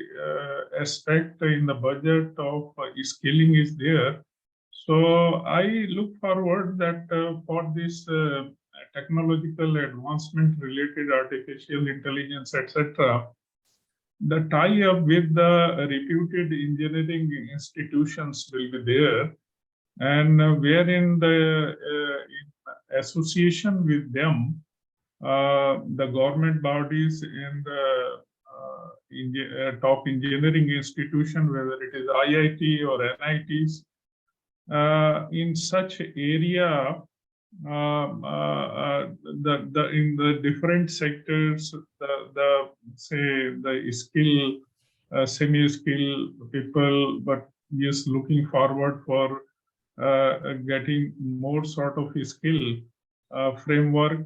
aspect in the budget of scaling is there, so I look forward that for this technological advancement related artificial intelligence, etc., the tie-up with the reputed engineering institutions will be there, and wherein the in association with them, the government bodies and the top engineering institution, whether it is IIT or NITs, in such area, in the different sectors, the skill, semi-skill people, but yes, looking forward for getting more sort of skill framework.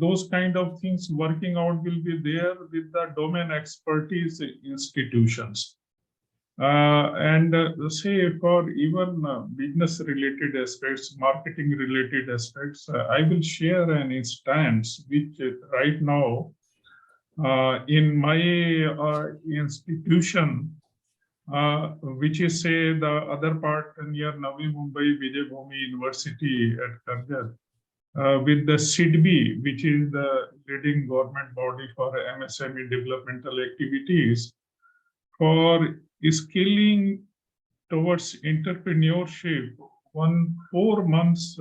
Those kind of things working out will be there with the domain expertise institutions. And say for even business related aspects, marketing related aspects, I will share an instance which right now in my institution, which is say the other part near Navi Mumbai Vijay Bhumi University at Karjar, with the SIDBI, which is the leading government body for MSME developmental activities, for skilling towards entrepreneurship, about 4 months,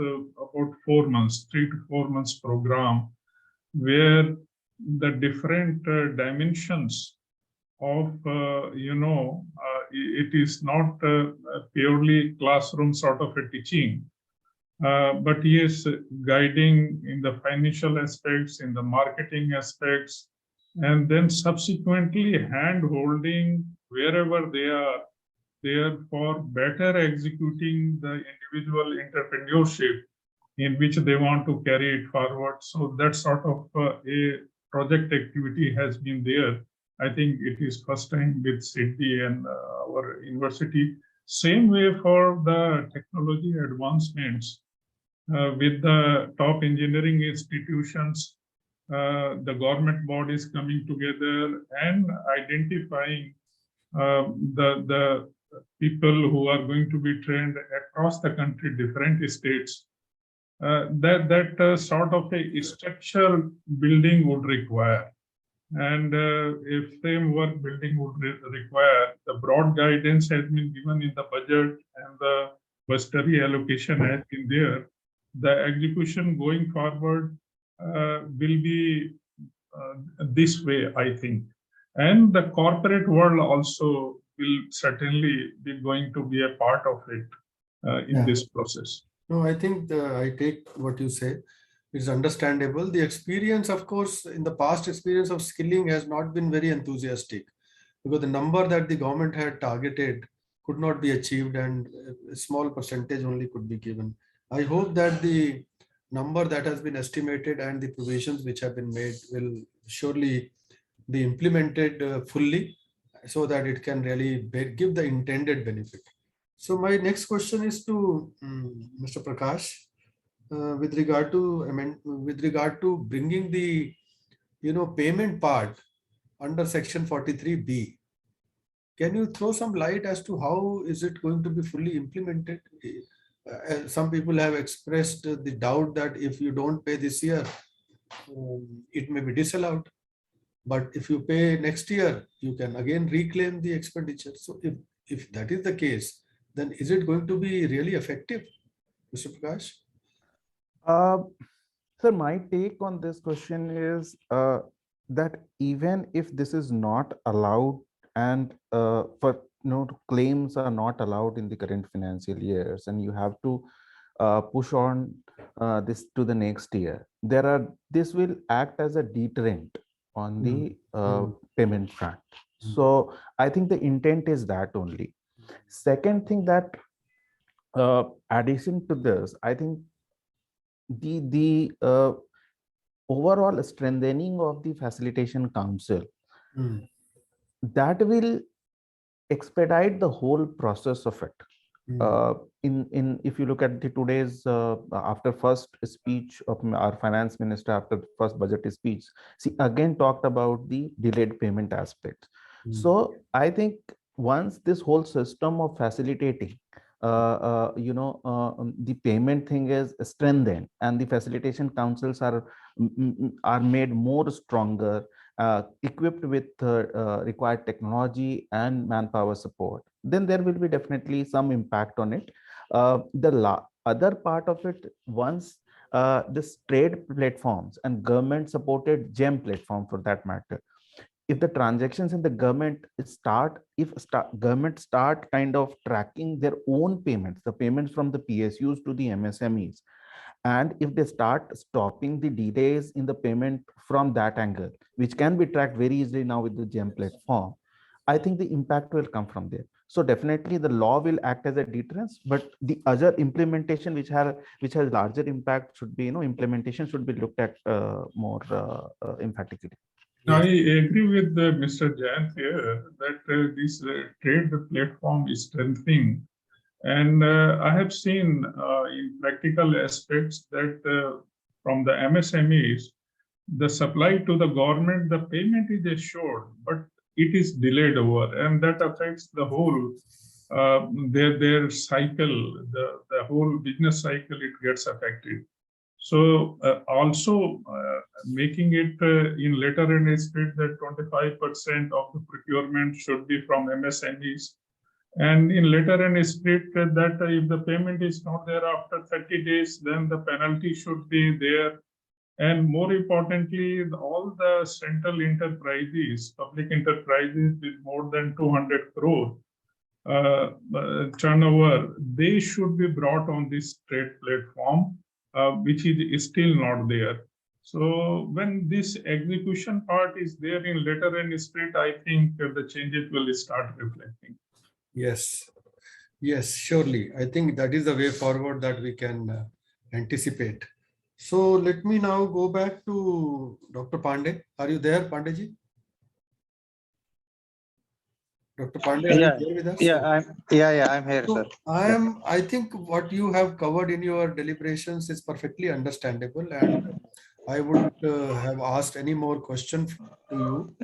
3 to 4 months program, where the different dimensions of, it is not purely classroom sort of a teaching, but yes, guiding in the financial aspects, in the marketing aspects, and then subsequently hand-holding wherever they are there for better executing the individual entrepreneurship in which they want to carry it forward. So that sort of a project activity has been there. I think it is first time with SIDBI and our university. Same way for the technology advancements with the top engineering institutions the government bodies coming together and identifying the people who are going to be trained across the country, different states. That sort of a structure building would require. And a framework building would require. The broad guidance has been given in the budget and the budgetary allocation has been there. The execution going forward will be this way, I think. And the corporate world also will certainly be going to be a part of it in this process. No, I think I take what you say. It's understandable. The experience, of course, in the past experience of skilling has not been very enthusiastic, because the number that the government had targeted could not be achieved and a small percentage only could be given. I hope that the number that has been estimated and the provisions which have been made will surely be implemented fully, so that it can really give the intended benefit. So my next question is to Mr. Prakash, with regard to bringing the payment part under section 43B. Can you throw some light as to how is it going to be fully implemented? Some people have expressed the doubt that if you don't pay this year, it may be disallowed. But if you pay next year, you can again reclaim the expenditure. So if that is the case, then is it going to be really effective, Mr. Prakash? Sir, my take on this question is that even if this is not allowed and claims are not allowed in the current financial years, and you have to push on this to the next year, this will act as a deterrent on the payment front. So I think the intent is that only. Second thing, that addition to this, I think the overall strengthening of the facilitation council, that will expedite the whole process of it. If you look at today's after first speech of our finance minister, after the first budget speech, she again talked about the delayed payment aspect. So I think once this whole system of facilitating the payment thing is strengthened and the facilitation councils are made more stronger, equipped with required technology and manpower support, then there will be definitely some impact on it. The other part of it, once this trade platforms and government supported GEM platform for that matter, if the transactions in the government government start kind of tracking their own payments, the payments from the PSUs to the MSMEs, and if they start stopping the delays in the payment from that angle, which can be tracked very easily now with the GEM platform, I think the impact will come from there. So definitely the law will act as a deterrence, but the other implementation which has larger impact should be, implementation should be looked at more emphatically. I agree with Mr. Jayant here that this trade platform is strengthening. And I have seen in practical aspects that from the MSMEs, the supply to the government, the payment is assured, but it is delayed over, and that affects the whole their cycle, the whole business cycle, it gets affected. So also making it in letter and spirit that 25% of the procurement should be from MSMEs. And in letter and spirit that if the payment is not there after 30 days, then the penalty should be there. And more importantly, all the central enterprises, public enterprises with more than 200 crore turnover, they should be brought on this trade platform, which is still not there. So when this execution part is there in letter and spirit, I think the changes will start reflecting. Yes, yes, surely. I think that is the way forward that we can anticipate. So let me now go back to Dr. Pandey. Are you there, Pandeyji? Dr. Pandey, are you here with us? I'm here, so sir. I think what you have covered in your deliberations is perfectly understandable, and I wouldn't have asked any more questions to you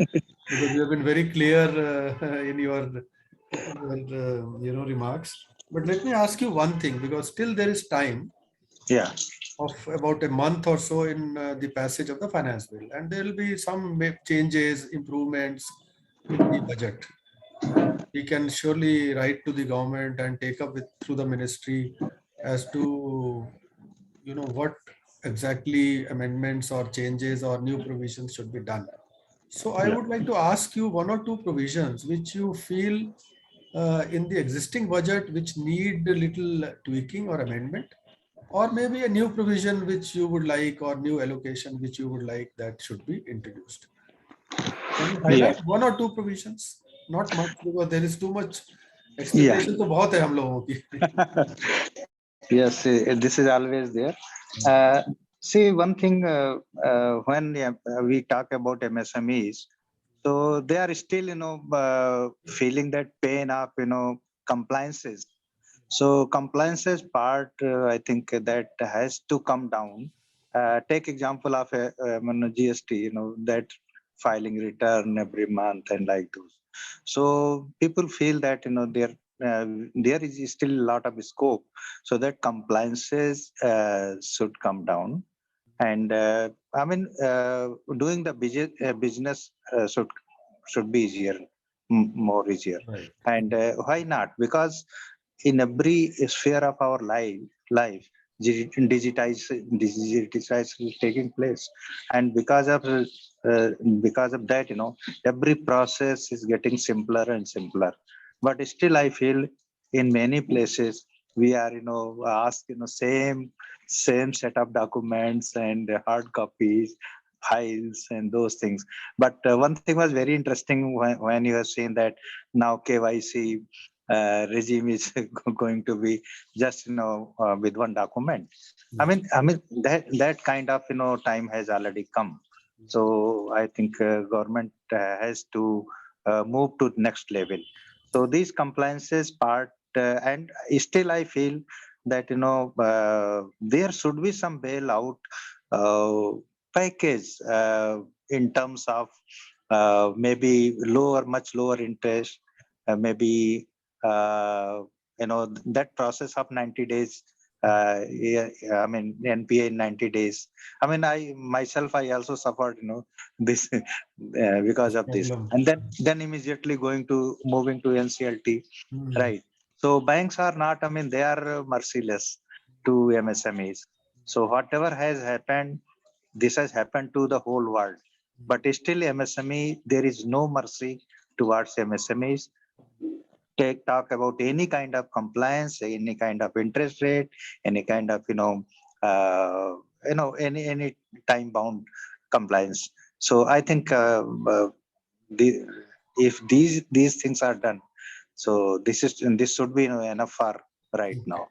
because you have been very clear in your remarks. But let me ask you one thing, because still there is time Yeah. of about a month or so in the passage of the finance bill, and there will be some changes, improvements in the budget. And we can surely write to the government and take up with through the ministry as to what exactly amendments or changes or new provisions should be done. So I Yeah. would like to ask you one or two provisions which you feel in the existing budget which need a little tweaking or amendment, or maybe a new provision which you would like, or new allocation which you would like that should be introduced. Can you Yeah. highlight one or two provisions? Not much, because there is too much Yeah. expectation तो बहुत है हम लोगों की. Yes, this is always there. Uh, See, one thing, when we talk about MSMEs, so they are still, feeling that pain of, compliances. So compliances part, I think that has to come down. Take example of GST, that filing return every month and like those. So people feel that, there is still a lot of scope, so that compliances should come down. And doing the business should be easier, more easier. Right. And why not? Because in every sphere of our life, digitization is taking place, and because of that, every process is getting simpler and simpler. But still, I feel in many places we are, asked, same set of documents and hard copies, files, and those things. But one thing was very interesting when you have seen that now KYC regime is going to be just with one document. I mean that kind of time has already come. So I think government has to move to next level. So these compliances part, and still I feel that there should be some bailout uh, package in terms of maybe much lower interest, maybe that process of 90 days. Yeah, I mean NPA in 90 days. I mean, I myself, I also suffered, this because of this, Problem. and then immediately moving to NCLT, Hmm. right? So banks are not. I mean, they are merciless to MSMEs. So whatever has happened, this has happened to the whole world. But still, MSME, there is no mercy towards MSMEs. Talk about any kind of compliance, any kind of interest rate, any kind of any time bound compliance. So I think the, if these things are done, so this should be enough for right Okay. now.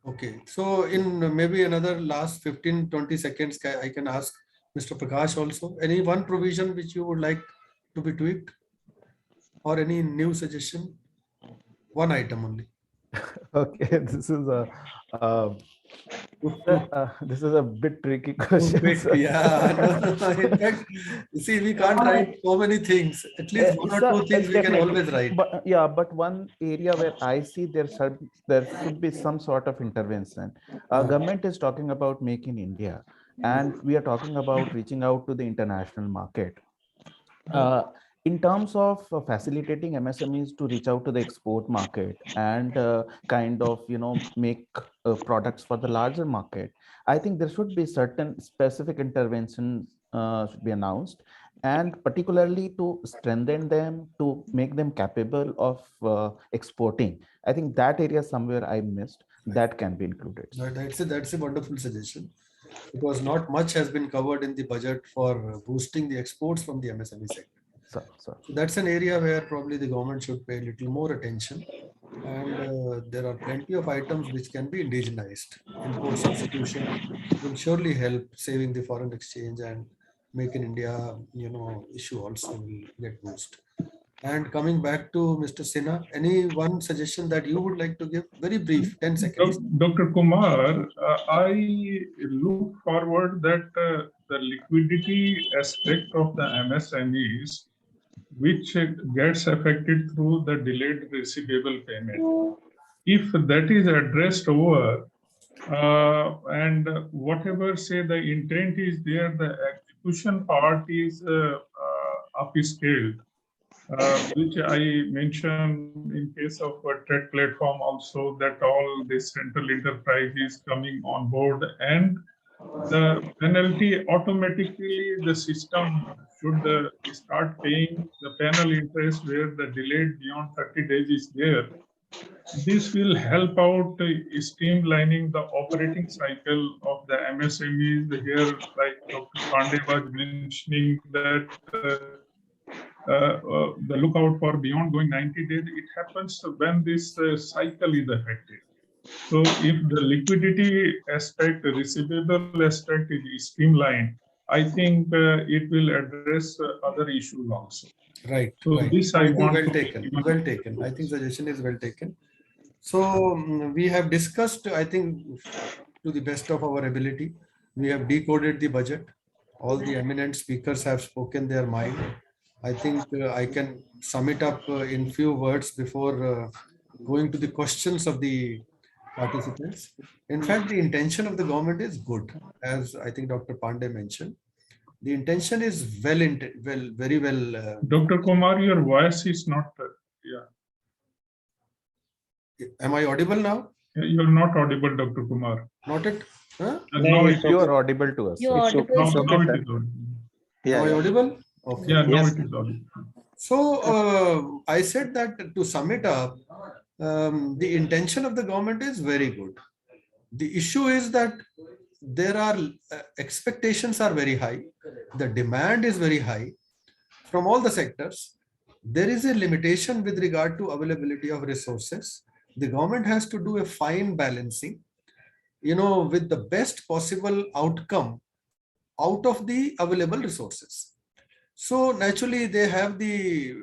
Okay. So in maybe another last 15-20 seconds, I can ask Mr. Prakash also. Any one provision which you would like to be tweaked, or any new suggestion? One item only. Okay, uh, this is a bit tricky question. Quick, yeah. No. In fact, you see, we can't write so many things. At least one or two things we can Definitely, always write. but yeah, but one area where I see there should be some sort of intervention. Government is talking about Make in India, and we are talking about reaching out to the international market. Uh, in terms of facilitating MSMEs to reach out to the export market and kind of make products for the larger market, I think there should be certain specific interventions should be announced, and particularly to strengthen them, to make them capable of exporting. I think that area somewhere I missed, that can be included. That's a wonderful suggestion, because not much has been covered in the budget for boosting the exports from the MSME sector. So So that's an area where probably the government should pay a little more attention. And there are plenty of items which can be indigenized. Import substitution will surely help saving the foreign exchange, and Make in India, issue also will get boost. And coming back to Mr. Sinha, any one suggestion that you would like to give? Very brief, 10 seconds. Dr. Kumar, I look forward that the liquidity aspect of the MSMEs, which gets affected through the delayed receivable payment. If that is addressed over, and whatever say the intent is there, the execution part is upscaled, which I mentioned in case of a trade platform also, that all the central enterprise is coming on board, and the penalty automatically the system should start paying the penal interest where the delayed beyond 30 days is there. This will help out streamlining the operating cycle of the MSMEs here, like Dr. Pandey was mentioning that the lookout for beyond going 90 days, it happens when this cycle is affected. So if the liquidity aspect, the receivable aspect is streamlined, I think it will address other issues also. Right. So right. this I want Well to taken. Well taken. I think suggestion is well taken. So we have discussed, I think, to the best of our ability, we have decoded the budget. All the eminent speakers have spoken their mind. I think I can sum it up in few words before going to the questions of the participants. In fact, the intention of the government is good, as I think Dr. Pandey mentioned. The intention is very well. Dr. Kumar, your voice is not, Am I audible now? you're not audible, Dr. Kumar. Not it? Huh? Now it You are audible to us. You're It's audible, now, sir. now it is audible. Yeah, Am I yeah. audible? Okay. Yeah, now Yes. it is audible. So I said that to sum it up, the intention of the government is very good. The issue is that there are expectations are very high. The demand is very high from all the sectors. There is a limitation with regard to availability of resources. The government has to do a fine balancing, with the best possible outcome out of the available resources. So naturally they have the,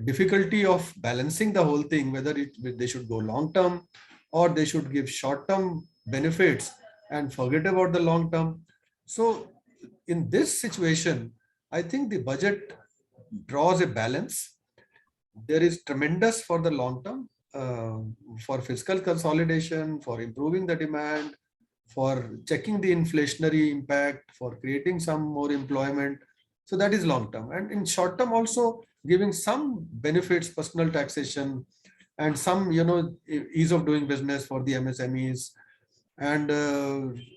difficulty of balancing the whole thing, whether they should go long term or they should give short term benefits and forget about the long term. So in this situation, I think the budget draws a balance. There is tremendous for the long term, for fiscal consolidation, for improving the demand, for checking the inflationary impact, for creating some more employment. So that is long term. And in short term also giving some benefits, personal taxation, and some, ease of doing business for the MSMEs, and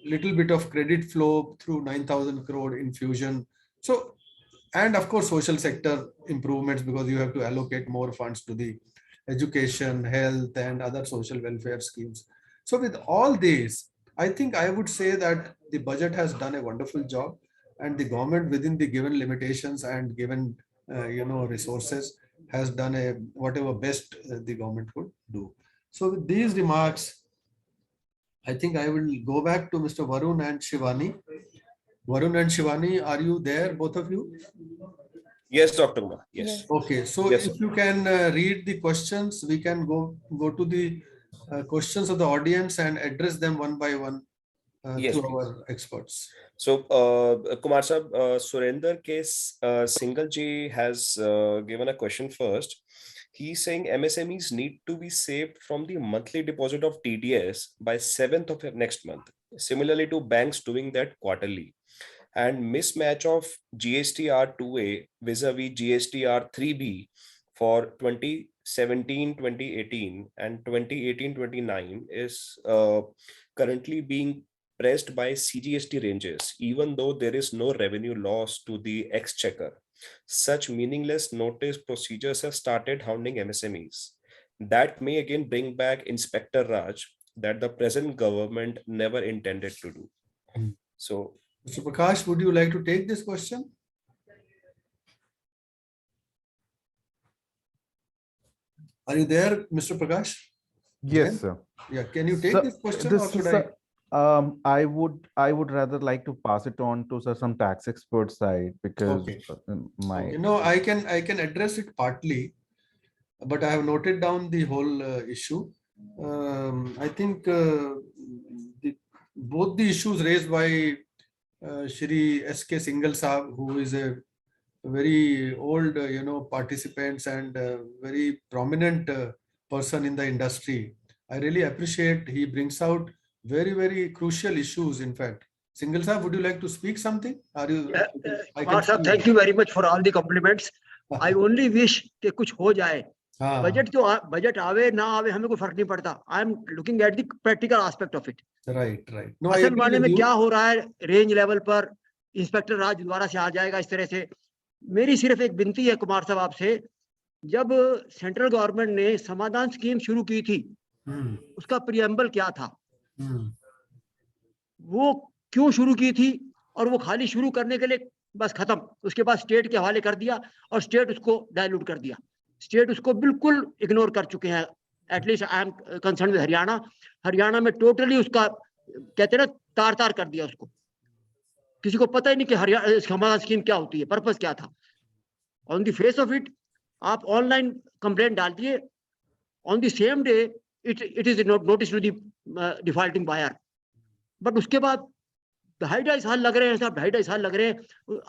little bit of credit flow through 9,000 crore infusion. So, and of course, social sector improvements, because you have to allocate more funds to the education, health, and other social welfare schemes. So with all these, I think I would say that the budget has done a wonderful job, and the government within the given limitations and given, resources has done a whatever best the government could do. So with these remarks, I think I will go back to Mr. Varun and Shivani. Varun and Shivani, are you there, both of you? Yes, Dr. Kumar. Yes. Okay, so Yes, if you can read the questions, we can go to the questions of the audience and address them one by one Yes, to please. our experts. So, Kumar Sahab, Surinder Case Single G has given a question first. He's saying MSMEs need to be saved from the monthly deposit of TDS by 7th of next month, similarly to banks doing that quarterly. And mismatch of GSTR 2A vis-a-vis GSTR 3B for 2017-2018 and 2018-29 is currently being pressed by CGST ranges, even though there is no revenue loss to the exchequer. Such meaningless notice procedures have started hounding MSMEs. That may again bring back Inspector Raj that the present government never intended to do. So, Mr. Prakash, would you like to take this question? Are you there, Mr. Prakash? Yes, sir. Yeah, can you take So, this question, this or should is I? I would rather like to pass it on to some tax expert side, because Okay. my I can address it partly, but I have noted down the whole issue. I think both the issues raised by Shri S.K. Singhal Saab, who is a very old, participants and very prominent person in the industry. I really appreciate he brings out very, very crucial issues. In fact, Singhal Saab, would you like to speak something? Are you? Thank you very much for all the compliments. I only wish कि कुछ हो जाए. Budget आवे ना आवे हमें कोई फर्क नहीं पड़ता. I am looking at the practical aspect of it. Right. No, असल मायने में क्या हो रहा है रेंज लेवल पर, इंस्पेक्टर राज दोबारा से आ जाएगा इस तरह से. मेरी सिर्फ एक विनती है कुमार साहब आपसे, जब सेंट्रल गवर्नमेंट ने समाधान स्कीम शुरू की थी, उसका प्रियम्बल क्या था, वो क्यों शुरू की थी, और वो खाली शुरू करने के लिए बस खत्म, उसके बाद स्टेट के हवाले कर दिया और स्टेट उसको डायल्यूट कर दिया. स्टेट उसको बिल्कुल इग्नोर कर चुके हैं. At least I am concern with Haryana में टोटली उसका कहते हैं ना तार कर दिया उसको. किसी को पता ही नहीं कि हरियाणा समाधान स्कीम क्या होती है, पर्पस क्या था. On the face of it आप ऑनलाइन कंप्लेंट डाल दिए, on the same day it is notice to the defaulting buyer. But उसके बाद 2.5 साल लग रहे हैं साहब, 2.5 साल लग रहे हैं,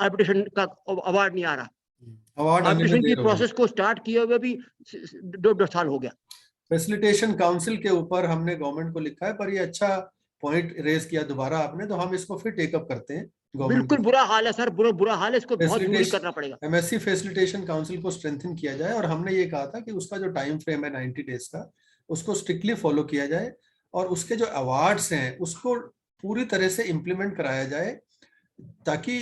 आर्बिट्रेशन का अवार्ड नहीं आ रहा. आर्बिट्रेशन की प्रोसेस को स्टार्ट किए हुए भी 2 साल हो गया. फैसिलिटेशन काउंसिल के ऊपर हमने गवर्नमेंट को लिखा है, पर ये अच्छा पॉइंट रेज किया दोबारा आपने, तो हम इसको फिर टेकअप करते हैं. बिल्कुल बुरा हाल है सर, बुरा हाल है, इसको बहुत दूर करना पड़ेगा. एमएससी फैसिलिटेशन काउंसिल को स्ट्रेंथन किया जाए, और हमने ये कहा था कि उसका जो टाइम फ्रेम है 90 डेज का, उसको स्ट्रिक्टली फॉलो किया जाए, और उसके जो अवार्ड्स हैं उसको पूरी तरह से इम्प्लीमेंट कराया जाए, ताकि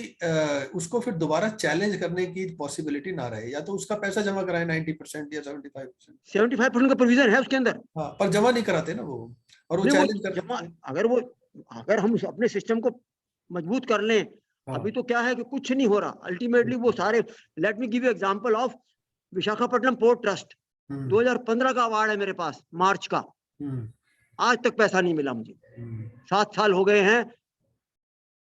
उसको फिर दोबारा चैलेंज करने की पॉसिबिलिटी ना रहे. या तो उसका पैसा जमा कराए 90% या 75%. 75% का प्रोविजन है उसके अंदर. हाँ, पर जमा नहीं कराते ना वो, और वो चैलेंज करते. अगर हम अपने सिस्टम को मजबूत कर लें. अभी तो क्या है कि कुछ नहीं हो रहा. अल्टीमेटली वो सारे, let me give you example of Visakhapatnam port trust. 2015 का अवार्ड है मेरे पास, मार्च का. आज तक पैसा नहीं मिला मुझे. 7 साल हो गए हैं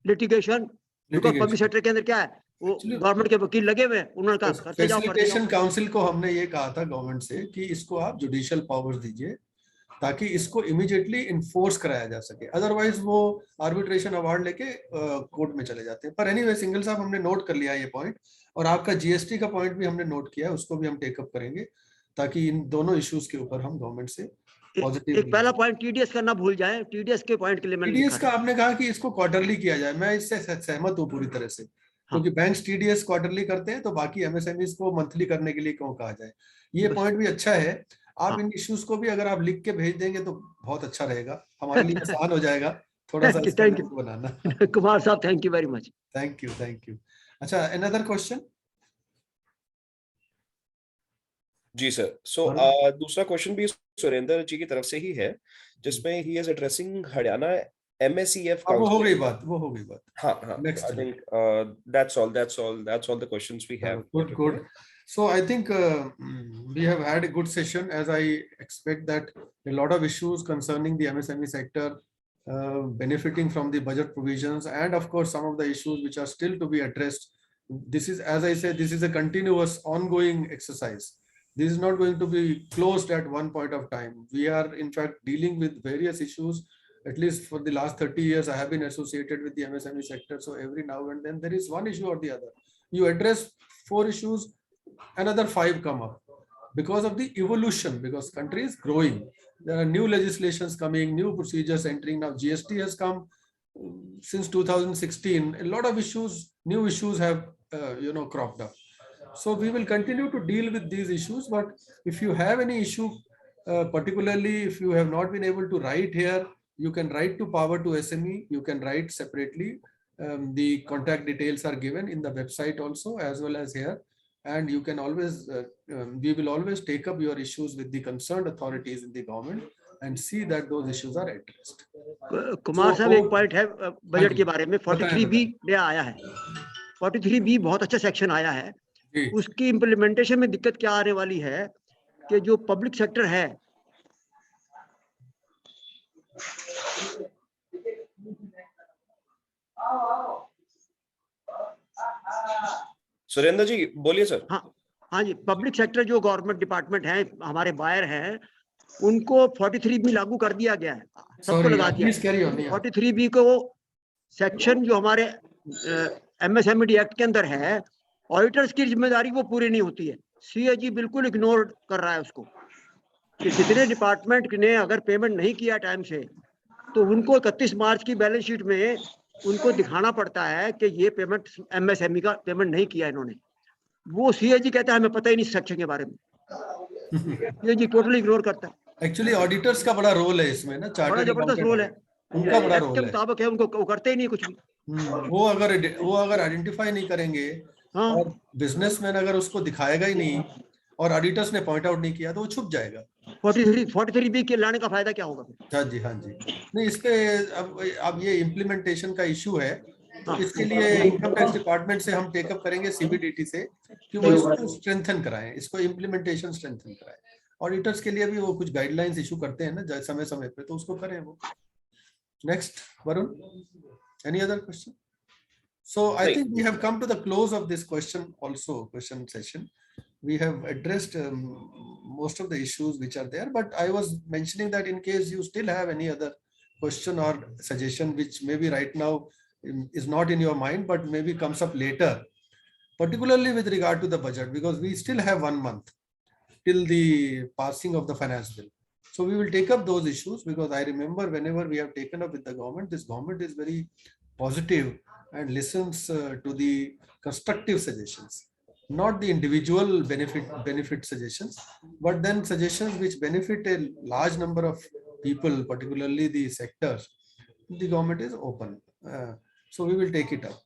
लिटिगेशन. पब्लिक सेक्टर के अंदर क्या है, वो गवर्नमेंट के वकील लगे हुए हैं, उन्होंने कहा फैसिलिटेशन काउंसिल को हमने ये कहा था गवर्नमेंट से कि इसको आप जुडिशियल पावर्स दीजिए, ताकि इसको इमीडिएटली इन्फोर्स कराया जा सके. अदरवाइज वो आर्बिट्रेशन अवार्ड लेके कोर्ट में चले जाते हैं. पर एनीवे सिंघल साहब, हमने नोट कर लिया ये पॉइंट, और आपका जीएसटी का पॉइंट भी हमने नोट किया है, उसको भी हम टेकअप करेंगे, ताकि इन दोनों इश्यूज के ऊपर हम गवर्नमेंट से पॉजिटिव. एक पहला पॉइंट टीडीएस का ना भूल जाएं. टीडीएस के पॉइंट के लिए मैंने टीडीएस का आपने कहा कि इसको क्वार्टरली किया जाए. मैं इससे सहमत हूँ पूरी तरह से, क्योंकि बैंक्स टीडीएस क्वार्टरली करते हैं, तो बाकी एमएसएमईज को मंथली करने के लिए क्यों कहा जाए. ये पॉइंट भी अच्छा है. आप इन इश्यूज को भी अगर आप लिख के भेज देंगे तो बहुत अच्छा रहेगा, हमारे लिए आसान हो जाएगा थोड़ा सा बनाना. कुमार साहब, thank you very much. Thank you. अच्छा, अनदर क्वेश्चन. जी सर. सो दूसरा क्वेश्चन भी सुरेंद्र जी की तरफ से ही है, जिसमें he is addressing Haryana MSEF council. वो हो गई बात. हाँ. I think that's all the questions we have. Good. So I think we have had a good session, as I expect that a lot of issues concerning the MSME sector benefiting from the budget provisions, and of course some of the issues which are still to be addressed. This is, as I said, this is a continuous ongoing exercise. This is not going to be closed at one point of time. We are in fact dealing with various issues. At least for the last 30 years, I have been associated with the MSME sector. So every now and then there is one issue or the other. You address 4 issues, another 5 come up because of the evolution, because country is growing. There are new legislations coming, new procedures entering. Now GST has come since 2016. A lot of issues, new issues have cropped up. So we will continue to deal with these issues. But if you have any issue, particularly if you have not been able to write here, you can write to Power to SME. You can write separately. The contact details are given in the website also, as well as here. And you can always, we will always take up your issues with the concerned authorities in the government and see that those issues are addressed. Kumar साहब, एक point है budget के बारे में. 43B नया आया है. 43B बहुत अच्छा सेक्शन आया है. उसकी इम्प्लीमेंटेशन में दिक्कत क्या आने वाली है कि जो पब्लिक सेक्टर है, सुरेंद्र जी बोलिए सर. हाँ जी, पब्लिक सेक्टर जो गवर्नमेंट डिपार्टमेंट है, हमारे बायर हैं, उनको 43B लागू कर दिया गया है. सबको लगा दिया. 43B को सेक्शन जो हमारे MSMED एक्ट के अंदर है, ऑडिटर्स की जिम्मेदारी वो पूरी नहीं होती है। CAG बिल्कुल इग्नोर कर रहा है उसको कि जितने डिपार्टमेंट ने अगर पेमेंट नहीं किया टाइम से, तो उनको 31 मार्च की बैलेंस शीट में उनको दिखाना पड़ता है कि ये पेमेंट MSME का पेमेंट नहीं किया इन्होंने। वो CAG कहता है हमें पता ही नहीं सेक्शन के बारे में। CAG टोटली इग्नोर करता है। एक्चुअली ऑडिटर्स का बड़ा रोल है इसमें ना, बड़ा चार्टर्ड जबरदस्त रोल है, उनका बड़ा एक्ट के रोल है। मुताबिक है, उनको वो करते ही नहीं कुछ भी। वो अगर आइडेंटिफाई नहीं करेंगे हाँ, और बिजनेसमैन अगर उसको दिखाएगा ही नहीं और ऑडिटर्स ने पॉइंट आउट नहीं किया तो वो छुप जाएगा। 43B के लाने का फायदा क्या होगा फिर? हाँ जी, हाँ जी। नहीं, इस पे अब ये इम्प्लीमेंटेशन का इशू है, तो हाँ। इसके लिए इनकम टैक्स डिपार्टमेंट से हम टेकअप करेंगे CBDT से कि वो इसको स्ट्रेंथन कराएं, इसको इम्प्लीमेंटेशन स्ट्रेंथन कराएं। ऑडिटर्स के लिए भी वो कुछ गाइडलाइंस इशू करते हैं ना समय समय पे, तो उसको करें वो। Next, Varun, any other question? So I Right. think we have come to the close of this question session. We have addressed most of the issues which are there, but I was mentioning that in case you still have any other question or suggestion which maybe right now is not in your mind, but maybe comes up later, particularly with regard to the budget, because we still have 1 month till the passing of the finance bill. So we will take up those issues, because I remember whenever we have taken up with the government, this government is very positive and listens to the constructive suggestions, not the individual benefit suggestions, but then suggestions which benefit a large number of people, particularly the sectors. The government is open, so we will take it up.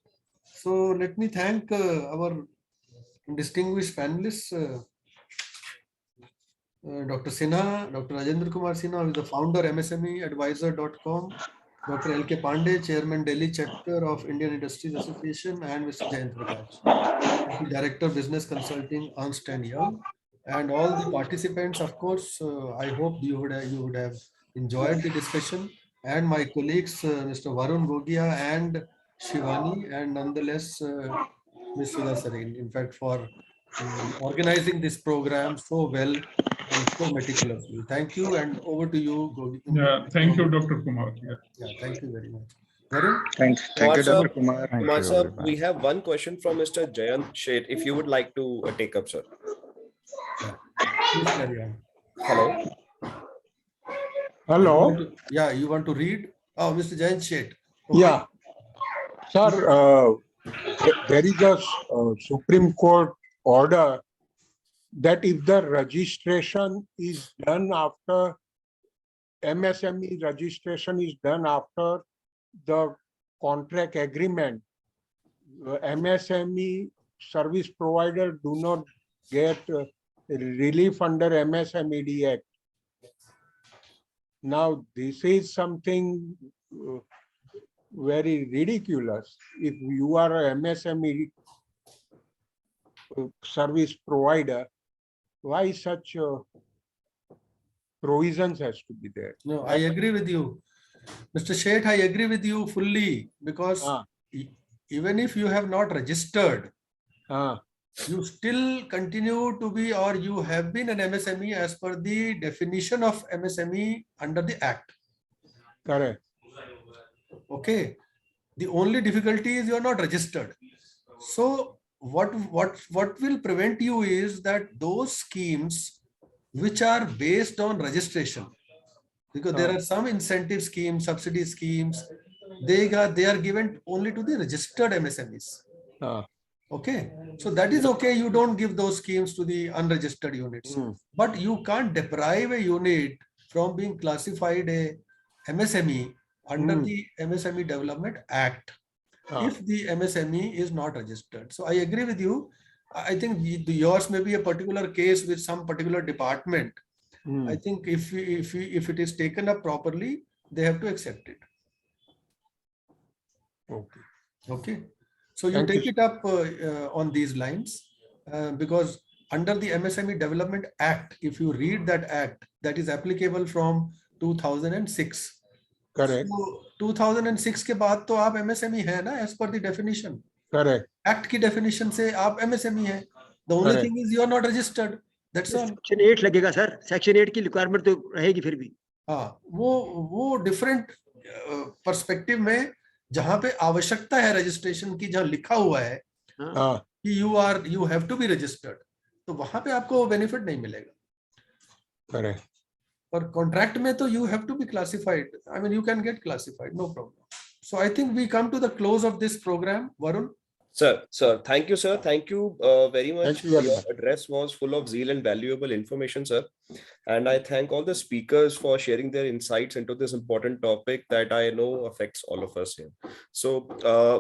So let me thank our distinguished panelists, Dr. Sinha, Dr. Rajendra Kumar Sinha, who is the founder MSMEadvisor.com, Dr. L.K. Pandey, Chairman Delhi Chapter of Indian Industries Association, and Mr. Jayant Prakash, Director Business Consulting, Ernst & Young, and all the participants. Of course, I hope you would have enjoyed the discussion, and my colleagues, Mr. Varun Gogia and Shivani, and nonetheless, Ms. Sudha Sareen, in fact, for organizing this program so well and so meticulously. Thank you, and over to you, Gogi. Yeah, thank you, Dr. Kumar. Yeah, thank you very much. Varun? Thank Kumar you, sir, Dr. Kumar. Thank Kumar you, sir, everybody. we have one question from Mr. Jayant Sheth, if you would like to take up, sir. Please carry on. Hello. Hello. Yeah, you want to read? Oh, Mr. Jayant Sheth. Okay. Yeah. Sir, there is a Supreme Court order that if the registration is done after, MSME registration is done after the contract agreement, MSME service provider do not get relief under MSMED Act. Now, this is something very ridiculous. If you are a MSME service provider, why such provisions has to be there? No, I agree with you. Mr. Sheth, I agree with you fully, because even if you have not registered, you still continue to be, or you have been an MSME as per the definition of MSME under the Act. Correct. Okay. The only difficulty is you are not registered. So what will prevent you is that those schemes which are based on registration, because there are some incentive schemes, subsidy schemes, they are given only to the registered MSMEs. Okay, so that is okay. You don't give those schemes to the unregistered units, but you can't deprive a unit from being classified a MSME under the MSME Development Act if the MSME is not registered. So I agree with you. I think yours may be a particular case with some particular department. I think if it is taken up properly, they have to accept it. Okay. Okay. So you take it up on these lines, because under the MSME Development Act, if you read that act, that is applicable from 2006. Correct. So 2006 के बाद तो आप MSME है ना, as per the definition. Correct. Act की definition से आप MSME है. The only thing is you are not registered. That's all. Section 8 लगेगा सर. Section 8 की requirement तो रहेगी फिर भी. हाँ, वो different perspective में जहां पे आवश्यकता है रजिस्ट्रेशन की, जहां लिखा हुआ है हाँ, कि you have to be registered, तो वहां पे आपको बेनिफिट नहीं मिलेगा। करेक्ट। पर कॉन्ट्रैक्ट में तो you have to be classified, I mean you can get classified, no problem. So I think we come to the close of this programme. Varun, Sir, thank you, sir. Thank you very much. Thank you very Your much. address was full of zeal and valuable information, sir. And I thank all the speakers for sharing their insights into this important topic that I know affects all of us here. So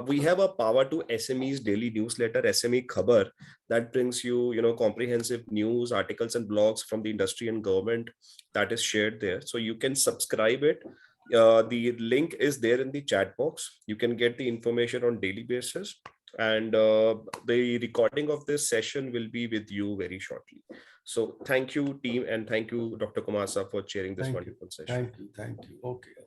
we have a Power to SMEs daily newsletter, SME Khabar, that brings you, comprehensive news, articles, and blogs from the industry and government that is shared there. So you can subscribe it. The link is there in the chat box. You can get the information on daily basis. And the recording of this session will be with you very shortly. So thank you, team, and thank you, Dr. Kumar sir, for chairing this thank you, wonderful session. thank you. Okay.